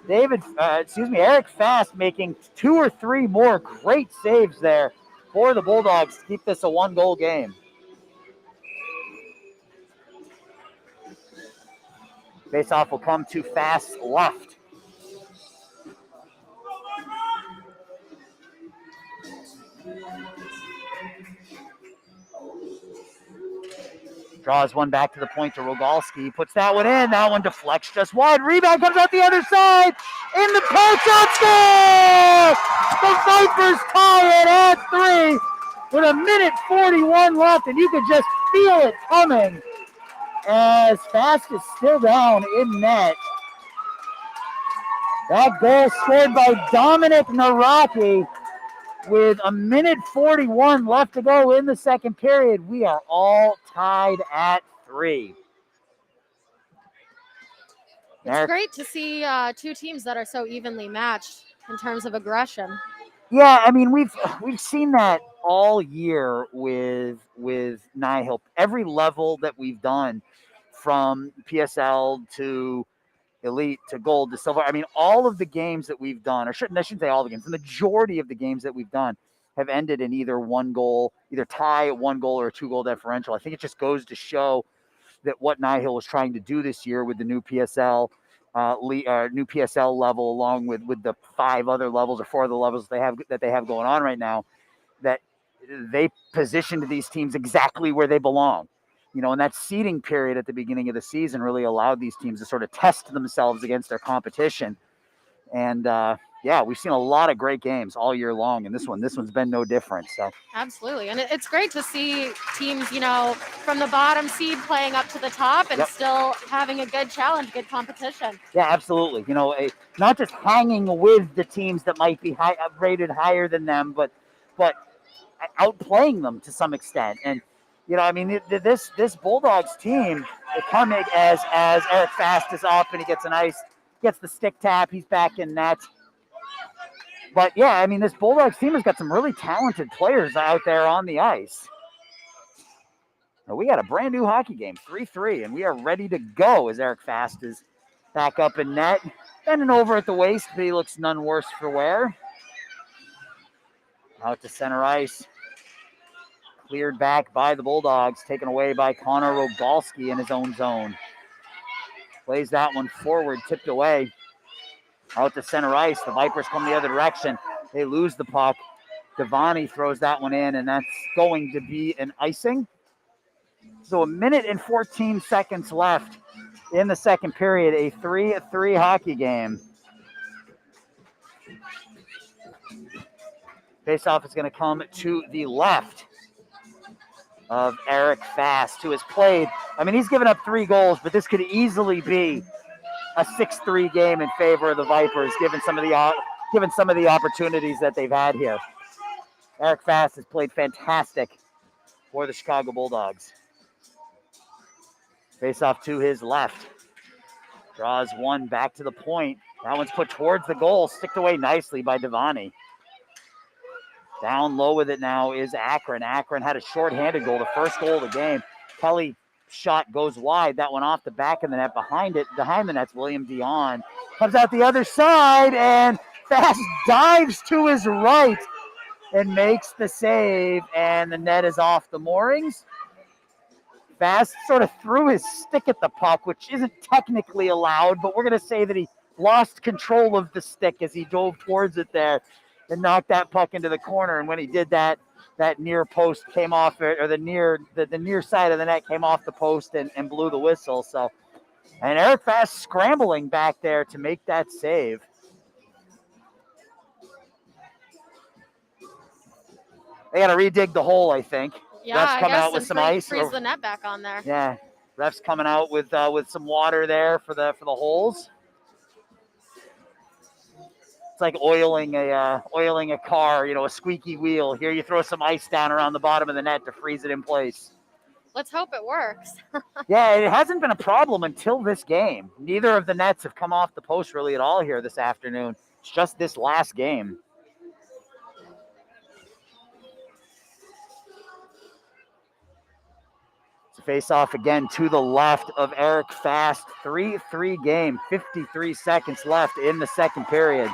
Eric Fast making 2 or 3 more great saves there for the Bulldogs to keep this a 1-goal game. Faceoff will come to Fast's left. Draws one back to the point to Rogalski. Puts that one in. That one deflects just wide. Rebound comes out the other side. In the post, shot, score! The Vipers tie it at 3 with 1:41 left, and you could just feel it coming as Fast is still down in net. That goal scored by Dominic Naraki. With 1:41 left to go in the second period, we are all tied at 3. It's great to see 2 teams that are so evenly matched in terms of aggression. Yeah, I mean we've seen that all year with NIHL. Every level that we've done, from PSL to Elite to Gold to Silver. I mean, all of the games that we've done, I shouldn't say all the games, the majority of the games that we've done have ended in either 1 goal, either tie at 1 goal or a 2-goal differential. I think it just goes to show that what NIHL was trying to do this year with the new PSL level, along with the 5 other levels or 4 other levels they have going on right now, that they positioned these teams exactly where they belong. You know, and that seeding period at the beginning of the season really allowed these teams to sort of test themselves against their competition. And yeah, we've seen a lot of great games all year long, and this one's been no different. So Absolutely. And it's great to see teams, from the bottom seed playing up to the top and still having a good challenge, good competition. yeah, absolutely. Not just hanging with the teams that might be rated higher than them, but outplaying them to some extent. And this Bulldogs team, they come as Eric Fast is up and he gets the stick tap. He's back in net. But yeah, this Bulldogs team has got some really talented players out there on the ice. Now, we got a brand new hockey game, 3-3, and we are ready to go as Eric Fast is back up in net. Bending over at the waist, but he looks none worse for wear. Out to center ice. Cleared back by the Bulldogs, taken away by Connor Rogalski in his own zone. Plays that one forward, tipped away. Out to center ice. The Vipers come the other direction. They lose the puck. Devani throws that one in, and that's going to be an icing. So 1 minute and 14 seconds left in the second period, a 3-3 hockey game. Faceoff is going to come to the left of Eric Fast, who has played. He's given up 3 goals, but this could easily be a 6-3 game in favor of the Vipers, given some of the opportunities that they've had here. Eric Fast has played fantastic for the Chicago Bulldogs. Face-off to his left. Draws one back to the point. That one's put towards the goal, sticked away nicely by Devani. Down low with it now is Akron. Akron had a shorthanded goal, the first goal of the game. Kelly shot goes wide. That one off the back of the net. Behind the net's William Dion. Comes out the other side, and Fast dives to his right and makes the save, and the net is off the moorings. Fast sort of threw his stick at the puck, which isn't technically allowed, but we're going to say that he lost control of the stick as he dove towards it there and knocked that puck into the corner. And when he did that, that near post came off, or the near side of the net came off the post and blew the whistle. So, and Eric Fast scrambling back there to make that save. They got to redig the hole, I think. Yeah, refs coming out with some ice. Freeze the net back on there. Yeah, refs coming out with some water there for the holes. It's like oiling a car, a squeaky wheel. Here you throw some ice down around the bottom of the net to freeze it in place. Let's hope it works. Yeah, it hasn't been a problem until this game. Neither of the nets have come off the post really at all here this afternoon. It's just this last game. Face off again to the left of Eric Fast. 3-3 game, 53 seconds left in the second period.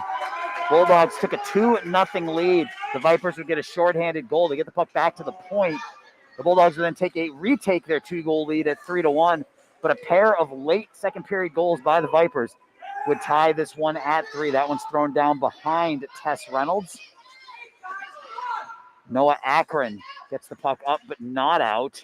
Bulldogs took a 2-0 lead. The Vipers would get a shorthanded goal to get the puck back to the point. The Bulldogs would then retake their 2-goal lead at 3-1. But a pair of late second period goals by the Vipers would tie this one at 3. That one's thrown down behind Tess Reynolds. Noah Akron gets the puck up but not out.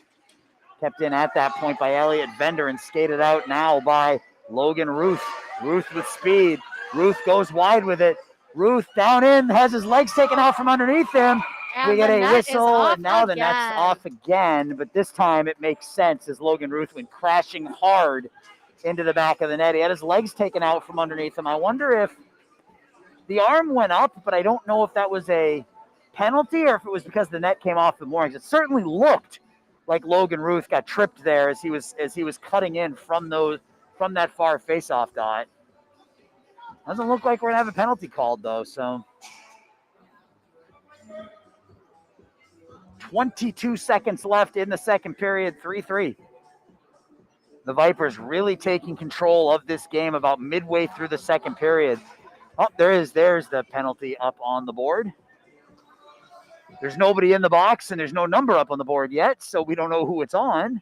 Kept in at that point by Elliot Bender and skated out now by Logan Ruth. Ruth with speed. Ruth goes wide with it. Ruth down in, has his legs taken out from underneath him. And we get a whistle, and now the net's again. off again. But this time it makes sense as Logan Ruth went crashing hard into the back of the net. He had his legs taken out from underneath him. I wonder if the arm went up, but I don't know if that was a penalty or if it was because the net came off the moorings. It certainly looked like Logan Ruth got tripped there as he was cutting in from that far faceoff dot. Doesn't look like we're gonna have a penalty called though. So 22 seconds left in the second period, 3-3. The Vipers really taking control of this game about midway through the second period. Oh, there's the penalty up on the board. There's nobody in the box, and there's no number up on the board yet, so we don't know who it's on.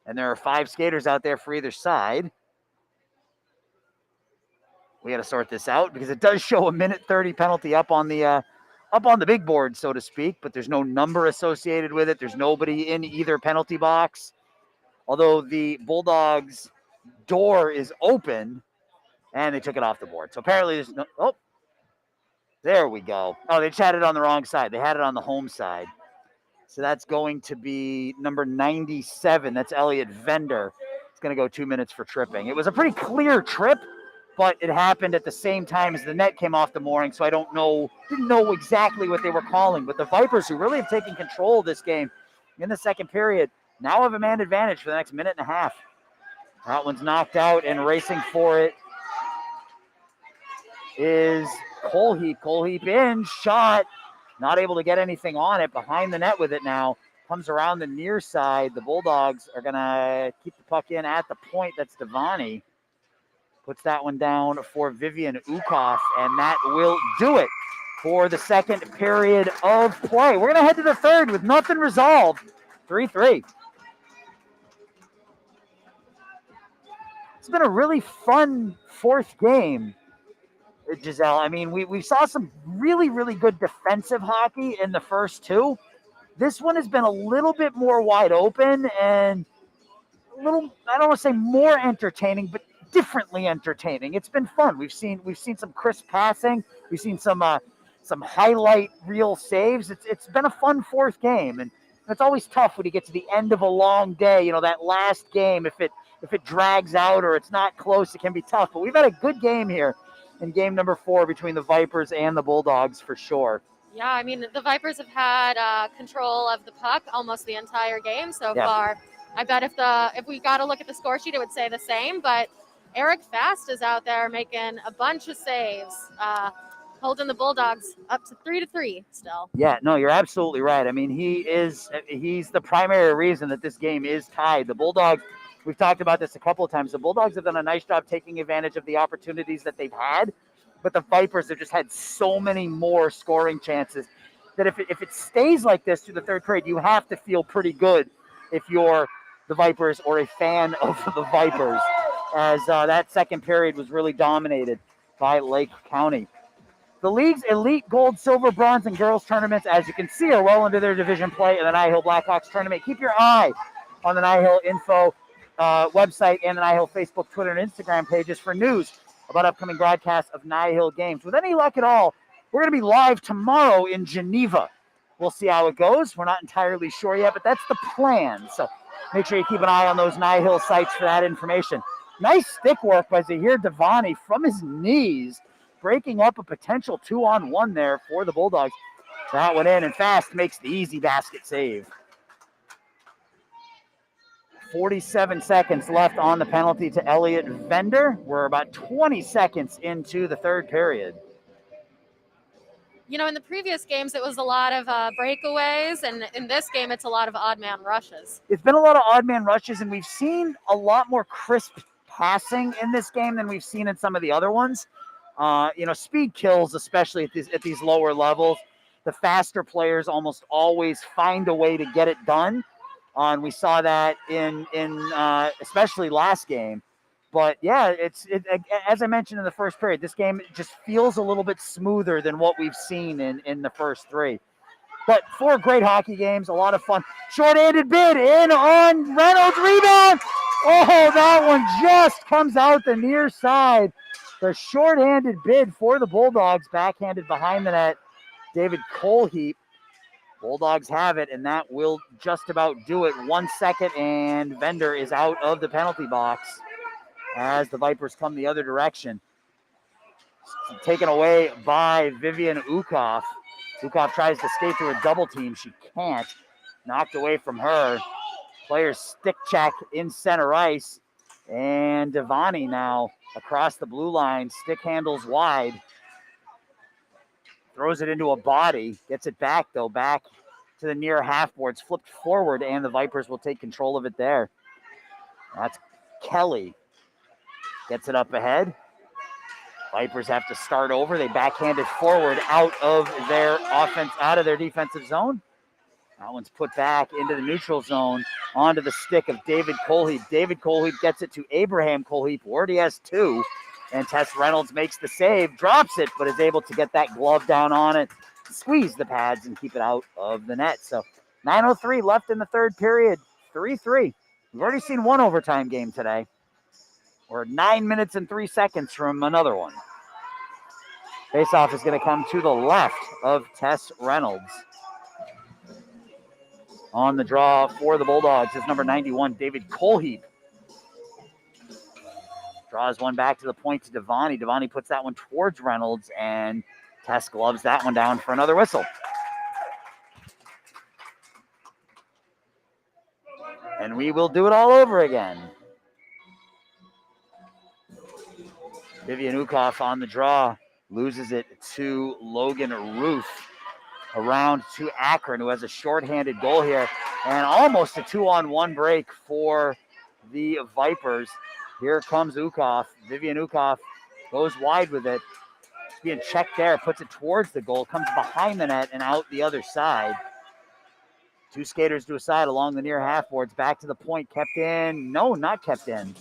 And there are 5 skaters out there for either side. We got to sort this out because it does show a 1:30 penalty up on the big board, so to speak, but there's no number associated with it. There's nobody in either penalty box. Although the Bulldogs' door is open, And they took it off the board. So apparently there's no, oh, there we go. Oh, they chatted on the wrong side. They had it on the home side. So that's going to be number 97. That's Elliot Vender. It's going to go 2 minutes for tripping. It was a pretty clear trip, but it happened at the same time as the net came off the mooring. So I didn't know exactly what they were calling. But the Vipers, who really have taken control of this game in the second period, now have a man advantage for the next minute and a half. That one's knocked out, and racing for it is Colheap. Colheap in, shot. Not able to get anything on it. Behind the net with it now. Comes around the near side. The Bulldogs are going to keep the puck in at the point. That's Devani. Puts that one down for Vivian Ukoff, and that will do it for the second period of play. We're going to head to the third with nothing resolved. 3-3. It's been a really fun fourth game, Giselle. I mean, we saw some really, really good defensive hockey in the first two. This one has been a little bit more wide open and a little, I don't want to say more entertaining, but differently entertaining. It's been fun. We've seen some crisp passing. We've seen some highlight reel saves. It's been a fun fourth game, and it's always tough when you get to the end of a long day. You know, that last game, if it drags out or it's not close, it can be tough. But we've had a good game here in game number 4 between the Vipers and the Bulldogs for sure. Yeah, I mean, the Vipers have had control of the puck almost the entire game so far. I bet if we got to look at the score sheet, it would say the same. But Eric Fast is out there making a bunch of saves, holding the Bulldogs up to 3-3 still. Yeah, no, you're absolutely right. I mean, he's the primary reason that this game is tied. The Bulldogs, we've talked about this a couple of times. The Bulldogs have done a nice job taking advantage of the opportunities that they've had, but the Vipers have just had so many more scoring chances that if it stays like this through the third period, you have to feel pretty good if you're the Vipers or a fan of the Vipers, as that second period was really dominated by Lake County. The league's elite gold, silver, bronze, and girls tournaments, as you can see, are well into their division play in the NIHL Blackhawks tournament. Keep your eye on the NIHL info website and the NIHL Facebook, Twitter, and Instagram pages for news about upcoming broadcasts of NIHL games. With any luck at all, we're going to be live tomorrow in Geneva. We'll see how it goes. We're not entirely sure yet, but that's the plan. So make sure you keep an eye on those NIHL sites for that information. Nice stick work by Zahir Devani from his knees, breaking up a potential 2-on-1 there for the Bulldogs. That went in, and Fast makes the easy basket save. 47 seconds left on the penalty to Elliot Vender. We're about 20 seconds into the third period. You know, in the previous games, it was a lot of breakaways, and in this game, it's a lot of odd man rushes. It's been a lot of odd man rushes, and we've seen a lot more crisp passing in this game than we've seen in some of the other ones. Speed kills, especially at these lower levels. The faster players almost always find a way to get it done. And we saw that in especially last game. But yeah, as I mentioned in the first period, this game just feels a little bit smoother than what we've seen in the first three. But 4 great hockey games, a lot of fun. Short-handed bid in on Reynolds, rebound. Oh, that one just comes out the near side. The short-handed bid for the Bulldogs, backhanded behind the net. David Colheap. Bulldogs have it, and that will just about do it. 1 second, and Vender is out of the penalty box as the Vipers come the other direction. Taken away by Vivian Ukoff. Ukoff tries to skate through a double team. She can't. Knocked away from her. Players stick check in center ice. And Devani now across the blue line. Stick handles wide. Throws it into a body. Gets it back, though. Back to the near half boards. Flipped forward, and the Vipers will take control of it there. That's Kelly. Gets it up ahead. Vipers have to start over. They backhand it forward out of their defensive zone. That one's put back into the neutral zone onto the stick of David Colheap. David Colheap gets it to Abraham Colheap, who already has 2. And Tess Reynolds makes the save, drops it, but is able to get that glove down on it, squeeze the pads, and keep it out of the net. So 9:03 left in the third period, 3-3. We've already seen one overtime game today. We're 9 minutes and 3 seconds from another one. Faceoff is going to come to the left of Tess Reynolds. On the draw for the Bulldogs is number 91, David Colheap. Draws one back to the point to Devani. Devani puts that one towards Reynolds, and Tess gloves that one down for another whistle. And we will do it all over again. Vivian Ukoff on the draw. Loses it to Logan Ruth. Around to Akron, who has a shorthanded goal here. And almost a 2-on-1 break for the Vipers. Here comes Ukoff. Vivian Ukoff goes wide with it. Being checked there, puts it towards the goal, comes behind the net and out the other side. Two skaters to a side along the near half boards. Back to the point, kept in. No, not kept in.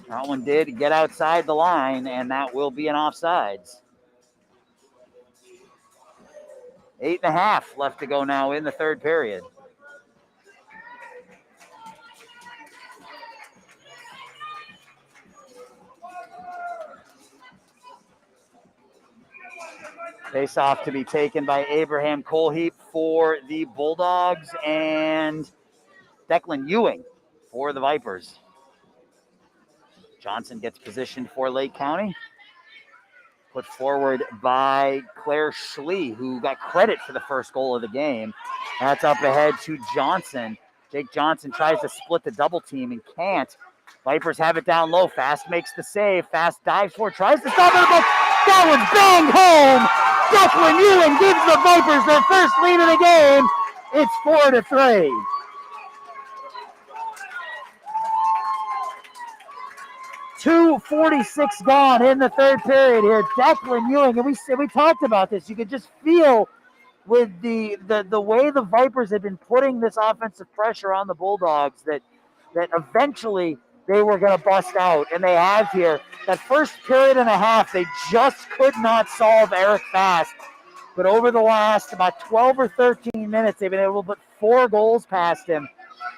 That one did get outside the line, and that will be an offsides. 8.5 left to go now in the third period. Face off to be taken by Abraham Colheap for the Bulldogs and Declan Ewing for the Vipers. Johnson gets positioned for Lake County. Put forward by Claire Schlee, who got credit for the first goal of the game. That's up ahead to Johnson. Jake Johnson tries to split the double team and can't. Vipers have it down low. Fast makes the save. Fast dives for it. Tries to stop it, but that one's banged home. Declan Ewing gives the Vipers their first lead of the game. It's 4-3. .246 gone in the third period here. Declan Ewing, and we talked about this. You could just feel with the way the Vipers had been putting this offensive pressure on the Bulldogs that eventually they were going to bust out, and they have here. That first period and a half, they just could not solve Eric Fast. But over the last about 12 or 13 minutes, they've been able to put 4 goals past him.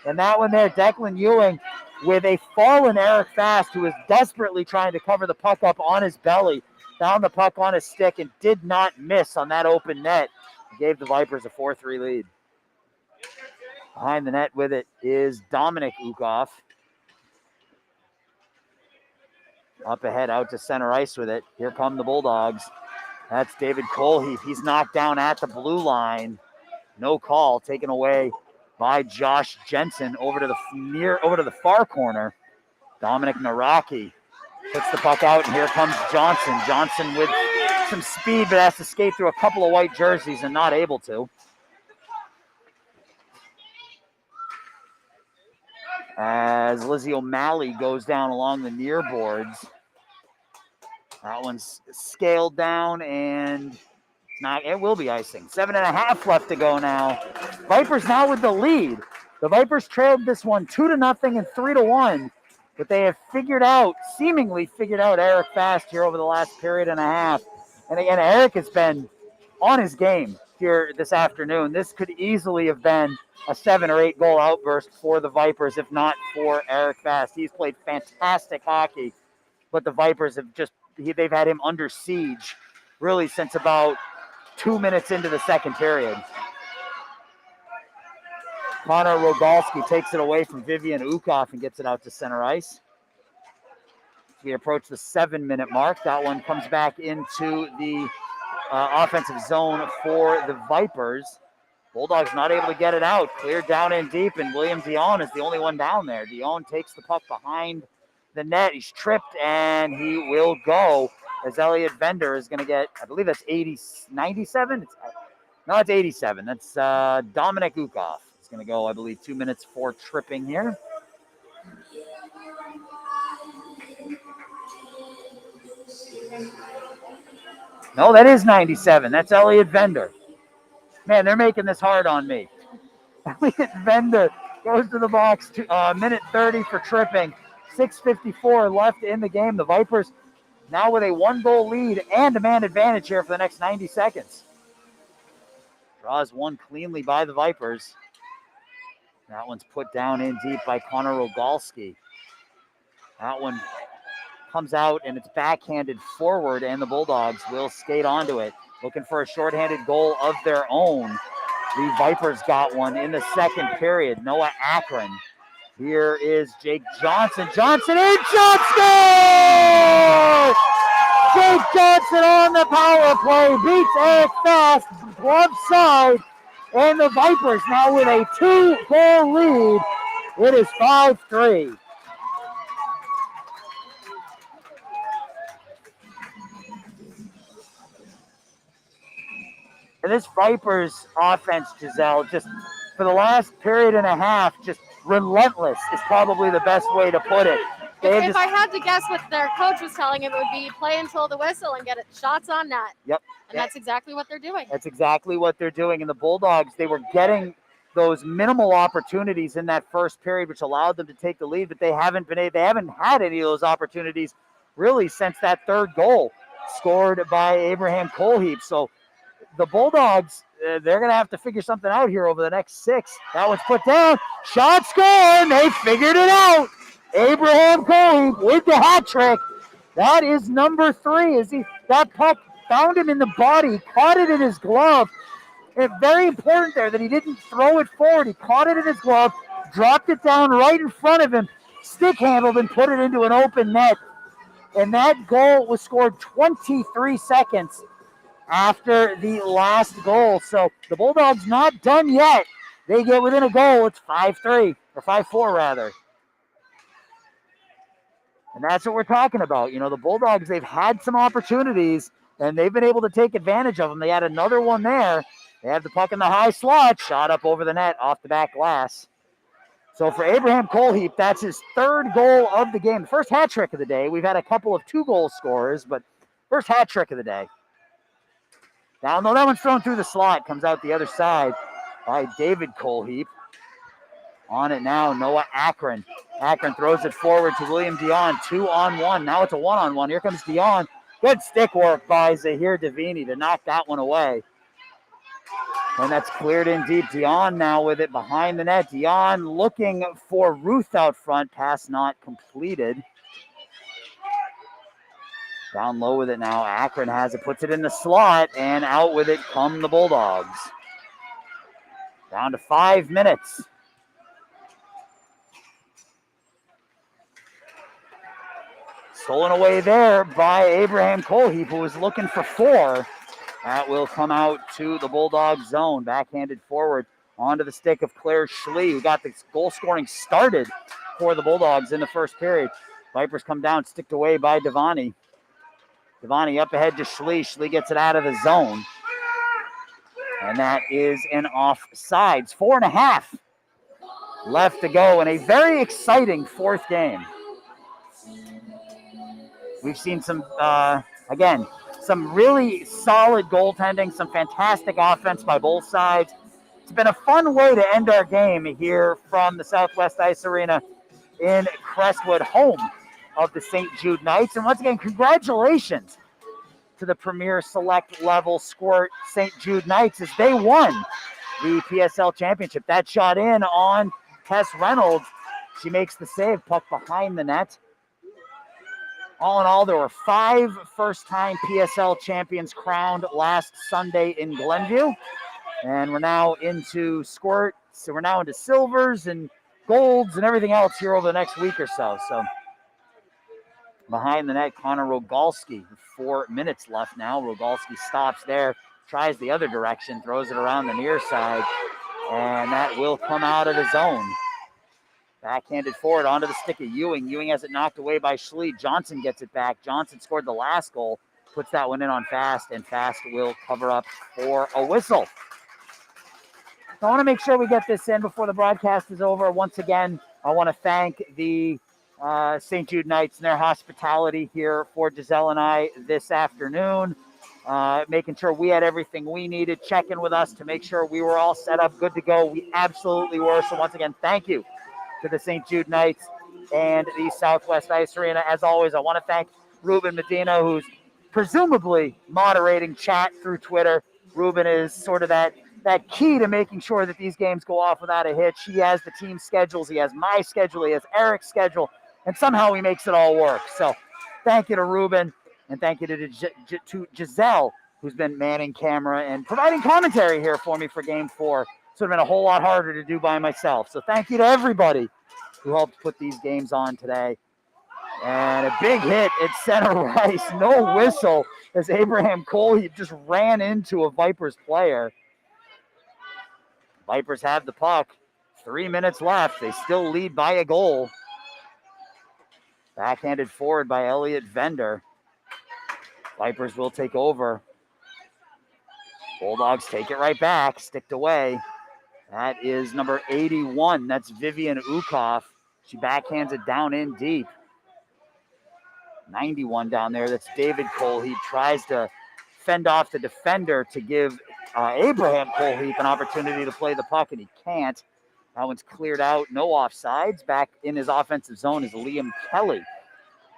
And that one there, Declan Ewing, with a fallen Eric Fast, who was desperately trying to cover the puck up on his belly, found the puck on his stick and did not miss on that open net. Gave the Vipers a 4-3 lead. Behind the net with it is Dominic Ukoff. Up ahead, out to center ice with it. Here come the Bulldogs. That's David Colheap. He's knocked down at the blue line. No call, taken away by Josh Jensen over to the far corner. Dominic Naraki puts the puck out, and here comes Johnson. Johnson with some speed, but has to skate through a couple of white jerseys and not able to. As Lizzie O'Malley goes down along the near boards. That one's scaled down, and it will be icing. 7.5 left to go now. Vipers now with the lead. The Vipers trailed this one 2-0 and 3-1, but they have seemingly figured out Eric Fast here over the last period and a half. And again, Eric has been on his game here this afternoon. This could easily have been a 7 or 8 goal outburst for the Vipers, if not for Eric Fast. He's played fantastic hockey, but the Vipers have they've had him under siege really since about 2 minutes into the second period. Connor Rogalski takes it away from Vivian Ukoff and gets it out to center ice. We approach the 7-minute mark. That one comes back into the offensive zone for the Vipers. Bulldogs not able to get it out. Cleared down in deep, and William Dion is the only one down there. Dion takes the puck behind the net. He's tripped, and he will go as Elliot Vender is going to get, I believe that's 97? No, it's 87. That's Dominic Ukoff. It's going to go, I believe, 2 minutes for tripping here. No, that is 97. That's Elliot Vender. Man, they're making this hard on me. Elliot Vender goes to the box, minute 30 for tripping. 6:54 left in the game. The Vipers now with a 1-goal lead and a man advantage here for the next 90 seconds. Draws one cleanly by the Vipers. That one's put down in deep by Connor Rogalski. That one comes out, and it's backhanded forward, and the Bulldogs will skate onto it. Looking for a shorthanded goal of their own. The Vipers got one in the second period. Noah Akron. Here is Jake Johnson. Johnson in, shot, score! Jake Johnson on the power play, beats Eric Fast, glove side, and the Vipers now with a 2-goal lead. It is 5-3. And this Vipers offense, Giselle, just for the last period and a half, just relentless is probably the best way to put it. If I had to guess what their coach was telling him, it would be play until the whistle and get it shots on net. Yep. And that's exactly what they're doing. That's exactly what they're doing. And the Bulldogs, they were getting those minimal opportunities in that first period, which allowed them to take the lead, but they haven't had any of those opportunities really since that third goal scored by Abraham Colheap. So the Bulldogs, they're going to have to figure something out here over the next 6. That one's put down. Shot, score, and they figured it out. Abraham Colheap with the hat trick. That is number 3. That puck found him in the body, caught it in his glove. And very important there that he didn't throw it forward. He caught it in his glove, dropped it down right in front of him, stick handled, and put it into an open net. And that goal was scored 23 seconds after the last goal. So the Bulldogs not done yet. They get within a goal. It's 5-3, or 5-4 rather. And that's what we're talking about. You know, the Bulldogs, they've had some opportunities, and they've been able to take advantage of them. They had another one there. They have the puck in the high slot, shot up over the net off the back glass. So for Abraham Colheap, that's his 3rd goal of the game. The first hat trick of the day. We've had a couple of 2-goal scorers, but first hat trick of the day. Down low, that one's thrown through the slot. Comes out the other side by David Colheap. On it now, Noah Akron. Akron throws it forward to William Dion. 2-on-1. Now it's a 1-on-1. Here comes Dion. Good stick work by Zahir Davini to knock that one away. And that's cleared in deep. Dion now with it behind the net. Dion looking for Ruth out front. Pass not completed. Down low with it now. Akron has it, puts it in the slot, and out with it come the Bulldogs. Down to 5 minutes. Stolen away there by Abraham Colheap, who was looking for 4. That will come out to the Bulldog zone. Backhanded forward onto the stick of Claire Schlee, who got the goal scoring started for the Bulldogs in the first period. Vipers come down, sticked away by Devani. Devani up ahead to Schlee. Schlee gets it out of the zone. And that is an offsides. 4.5 left to go in a very exciting 4th game. We've seen some really solid goaltending, some fantastic offense by both sides. It's been a fun way to end our game here from the Southwest Ice Arena in Crestwood, home of the St. Jude Knights. And once again, congratulations to the Premier Select Level Squirt St. Jude Knights as they won the PSL Championship. That shot in on Tess Reynolds. She makes the save, puck behind the net. All in all, there were 5 first-time PSL champions crowned last Sunday in Glenview. And we're now into Squirt. So we're now into silvers and golds and everything else here over the next week or so. So behind the net, Connor Rogalski. 4 minutes left now. Rogalski stops there, tries the other direction, throws it around the near side, and that will come out of the zone. Backhanded forward onto the stick of Ewing. Ewing has it knocked away by Schlee. Johnson gets it back. Johnson scored the last goal, puts that one in on Fast, and Fast will cover up for a whistle. So I want to make sure we get this in before the broadcast is over. Once again, I want to thank the St. Jude Knights and their hospitality here for Giselle and I this afternoon, making sure we had everything we needed, checking with us to make sure we were all set up, good to go. We absolutely were. So once again, thank you to the St. Jude Knights and the Southwest Ice Arena. As always, I want to thank Ruben Medina, who's presumably moderating chat through Twitter. Ruben is sort of that key to making sure that these games go off without a hitch. He has the team schedules. He has my schedule. He has Eric's schedule. And somehow he makes it all work. So thank you to Ruben, and thank you to Giselle, who's been manning camera and providing commentary here for me for Game 4. It's would have been a whole lot harder to do by myself. So thank you to everybody who helped put these games on today. And a big hit at center ice. No whistle as Abraham Cole just ran into a Vipers player. Vipers have the puck. 3 minutes left. They still lead by a goal. Backhanded forward by Elliot Vender. Vipers will take over. Bulldogs take it right back. Sticked away. That is number 81. That's Vivian Ukoff. She backhands it down in deep. 91 down there. That's David Colheap. Tries to fend off the defender to give Abraham Colheap an opportunity to play the puck, and he can't. That one's cleared out. No offsides. Back in his offensive zone is Liam Kelly.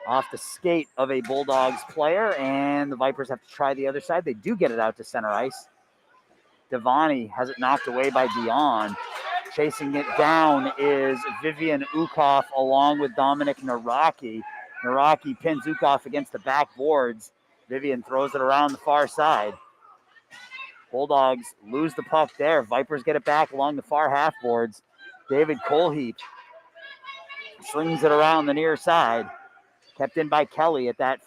Off the skate of a Bulldogs player, and the Vipers have to try the other side. They do get it out to center ice. Devani has it knocked away by Dion. Chasing it down is Vivian Ukoff along with Dominic Naraki. Naraki pins Ukoff against the backboards. Vivian throws it around the far side. Bulldogs lose the puck there. Vipers get it back along the far half boards. David Colheap slings it around the near side. Kept in by Kelly at that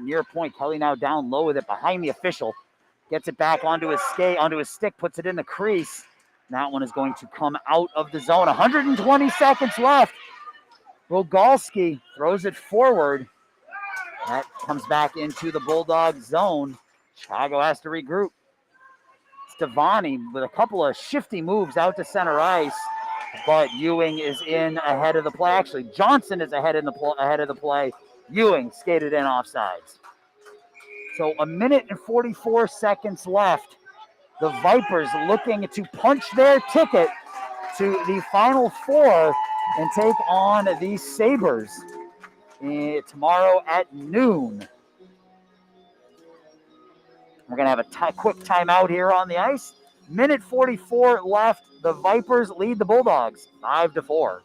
near point. Kelly now down low with it behind the official. Gets it back onto his stick, puts it in the crease. That one is going to come out of the zone. 120 seconds left. Rogalski throws it forward. That comes back into the Bulldog zone. Chicago has to regroup. Stevani with a couple of shifty moves out to center ice, but Ewing is in ahead of the play. Actually, Johnson is ahead of the play. Ewing skated in offsides. So 1 minute and 44 seconds left. The Vipers looking to punch their ticket to the Final Four and take on the Sabres tomorrow at noon. We're going to have a quick timeout here on the ice. 1:44 left. The Vipers lead the Bulldogs 5-4.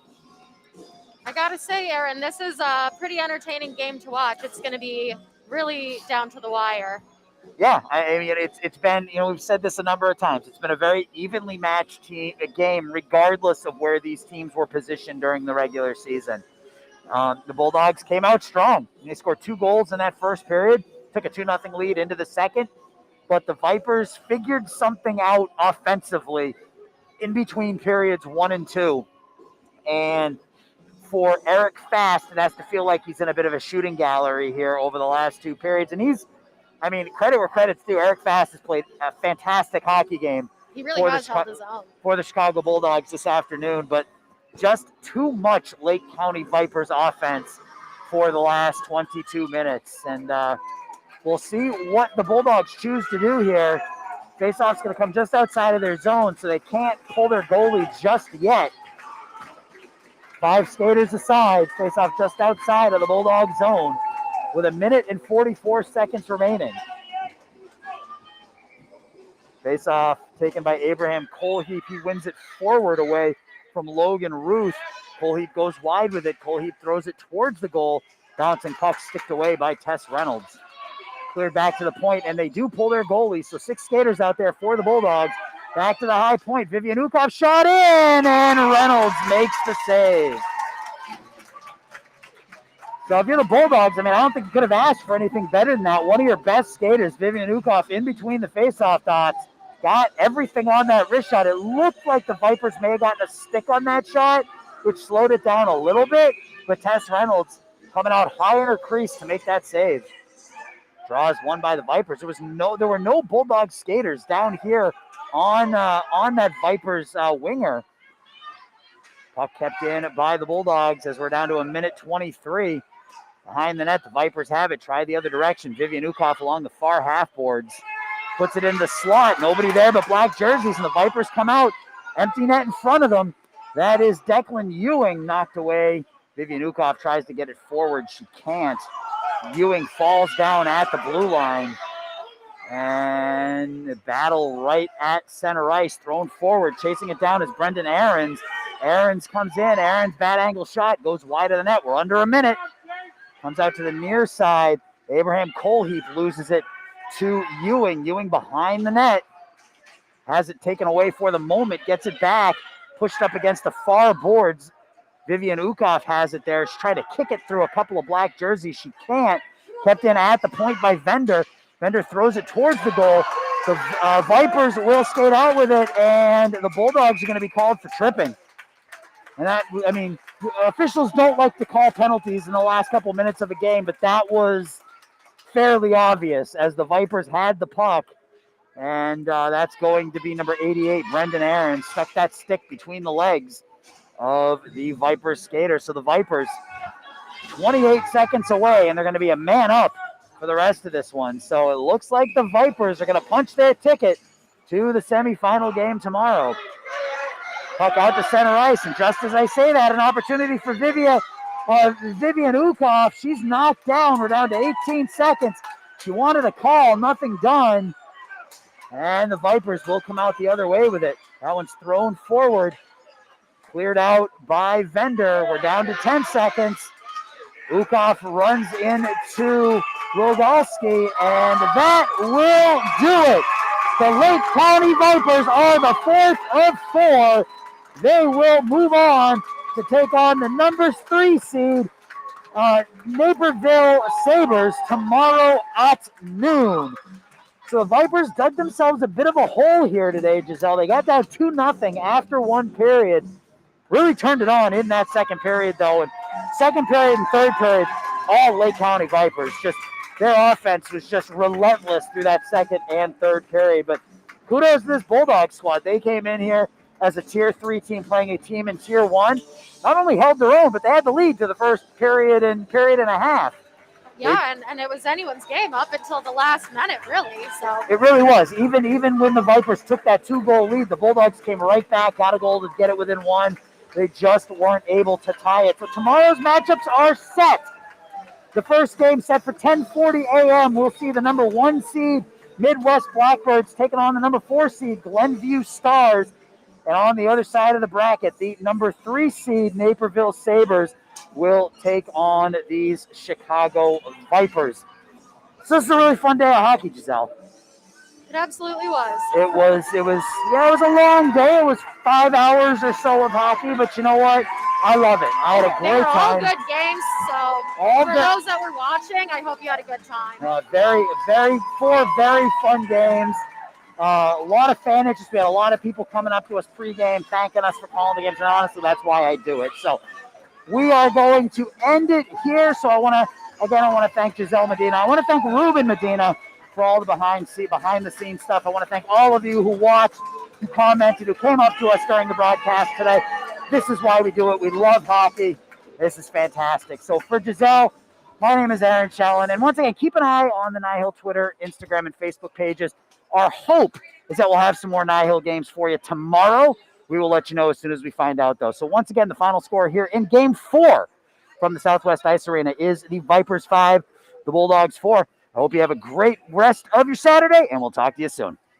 I got to say, Aaron, this is a pretty entertaining game to watch. It's going to be really down to the wire. Yeah, I mean, it's been, we've said this a number of times. It's been a very evenly matched game, regardless of where these teams were positioned during the regular season. The Bulldogs came out strong. They scored 2 goals in that first period, took a 2-0 lead into the second. But the Vipers figured something out offensively in between periods 1 and 2. And for Eric Fast, it has to feel like he's in a bit of a shooting gallery here over the last 2 periods. And credit where credit's due. Eric Fast has played a fantastic hockey game. He really has held his own for the Chicago Bulldogs this afternoon, but just too much Lake County Vipers offense for the last 22 minutes. And we'll see what the Bulldogs choose to do here. Faceoff's going to come just outside of their zone, so they can't pull their goalie just yet. 5 skaters aside, faceoff just outside of the Bulldog zone with 1 minute and 44 seconds remaining. Faceoff taken by Abraham Colheap. He wins it forward away from Logan Ruth. Colheap goes wide with it. Colheap throws it towards the goal. Bouncing puck sticked away by Tess Reynolds. Cleared back to the point, and they do pull their goalie. So 6 skaters out there for the Bulldogs. Back to the high point. Vivian Ukoff shot in, and Reynolds makes the save. So if you're the Bulldogs, I don't think you could have asked for anything better than that. One of your best skaters, Vivian Ukoff, in between the faceoff dots, got everything on that wrist shot. It looked like the Vipers may have gotten a stick on that shot, which slowed it down a little bit, but Tess Reynolds coming out high in her crease to make that save. Draw is won by the Vipers. There were no Bulldog skaters down here on that Vipers winger. Puck kept in by the Bulldogs as we're down to 1:23. Behind the net, the Vipers have it. Try the other direction. Vivian Ukoff along the far half boards. Puts it in the slot. Nobody there but black jerseys, and the Vipers come out. Empty net in front of them. That is Declan Ewing knocked away. Vivian Ukoff tries to get it forward. She can't. Ewing falls down at the blue line. And the battle right at center ice. Thrown forward. Chasing it down is Brendan Ahrens. Ahrens comes in. Ahrens' bad angle shot goes wide of the net. We're under a minute. Comes out to the near side. Abraham Colheap loses it to Ewing. Ewing behind the net. Has it taken away for the moment. Gets it back. Pushed up against the far boards. Vivian Ukoff has it there. She's trying to kick it through a couple of black jerseys. She can't. Kept in at the point by Vender. Vender throws it towards the goal. The Vipers will skate out with it, and the Bulldogs are going to be called for tripping. And that, I mean, officials don't like to call penalties in the last couple minutes of a game, but that was fairly obvious as the Vipers had the puck. And that's going to be number 88, Brendan Aaron, stuck that stick between the legs of the Vipers skater. So the Vipers 28 seconds away, and they're going to be a man up for the rest of this one. So it looks like the Vipers are going to punch their ticket to the semifinal game tomorrow. Puck out to center ice, and just as I say that, an opportunity for Vivian Ukoff. She's knocked down. We're down to 18 seconds. She wanted a call, nothing done. And the Vipers will come out the other way with it. That one's thrown forward. Cleared out by Vender. We're down to 10 seconds. Ukoff runs into Rogalski, and that will do it. The Lake County Vipers are the 4th of 4. They will move on to take on the number 3 seed, Naperville Sabres, tomorrow at noon. So the Vipers dug themselves a bit of a hole here today, Giselle. They got down 2-0 after one period. Really turned it on in that second period, though. And second period and third period, all Lake County Vipers. Just their offense was just relentless through that second and third period. But kudos to this Bulldog squad. They came in here as a Tier 3 team playing a team in Tier 1. Not only held their own, but they had the lead to the first period and a half. Yeah, and it was anyone's game up until the last minute, really. So it really was. Even when the Vipers took that 2-goal lead, the Bulldogs came right back, got a goal to get it within one. They just weren't able to tie it. So tomorrow's matchups are set. The first game set for 10:40 a.m. We'll see the number 1 seed Midwest Blackbirds taking on the number 4 seed Glenview Stars. And on the other side of the bracket, the number 3 seed Naperville Sabres will take on these Chicago Vipers. So this is a really fun day of hockey, Giselle. it absolutely was. It was a long day. It was 5 hours or so of hockey, but you know what? I love it. I had a They great were all time. good games, so for those that were watching, I hope you had a good time. Four very fun games. A lot of fan interest. We had a lot of people coming up to us pregame, thanking us for calling the games, and honestly, that's why I do it. So we are going to end it here. So I want to thank Giselle Medina. I want to thank Ruben Medina for all the behind the scenes stuff. I want to thank all of you who watched, who commented, who came up to us during the broadcast today. This is why we do it. We love hockey. This is fantastic. So for Giselle, my name is Aaron Shallon. And once again, keep an eye on the NIHL Twitter, Instagram, and Facebook pages. Our hope is that we'll have some more NIHL games for you tomorrow. We will let you know as soon as we find out, though. So once again, the final score here in Game 4 from the Southwest Ice Arena is the Vipers 5, the Bulldogs 4. I hope you have a great rest of your Saturday, and we'll talk to you soon.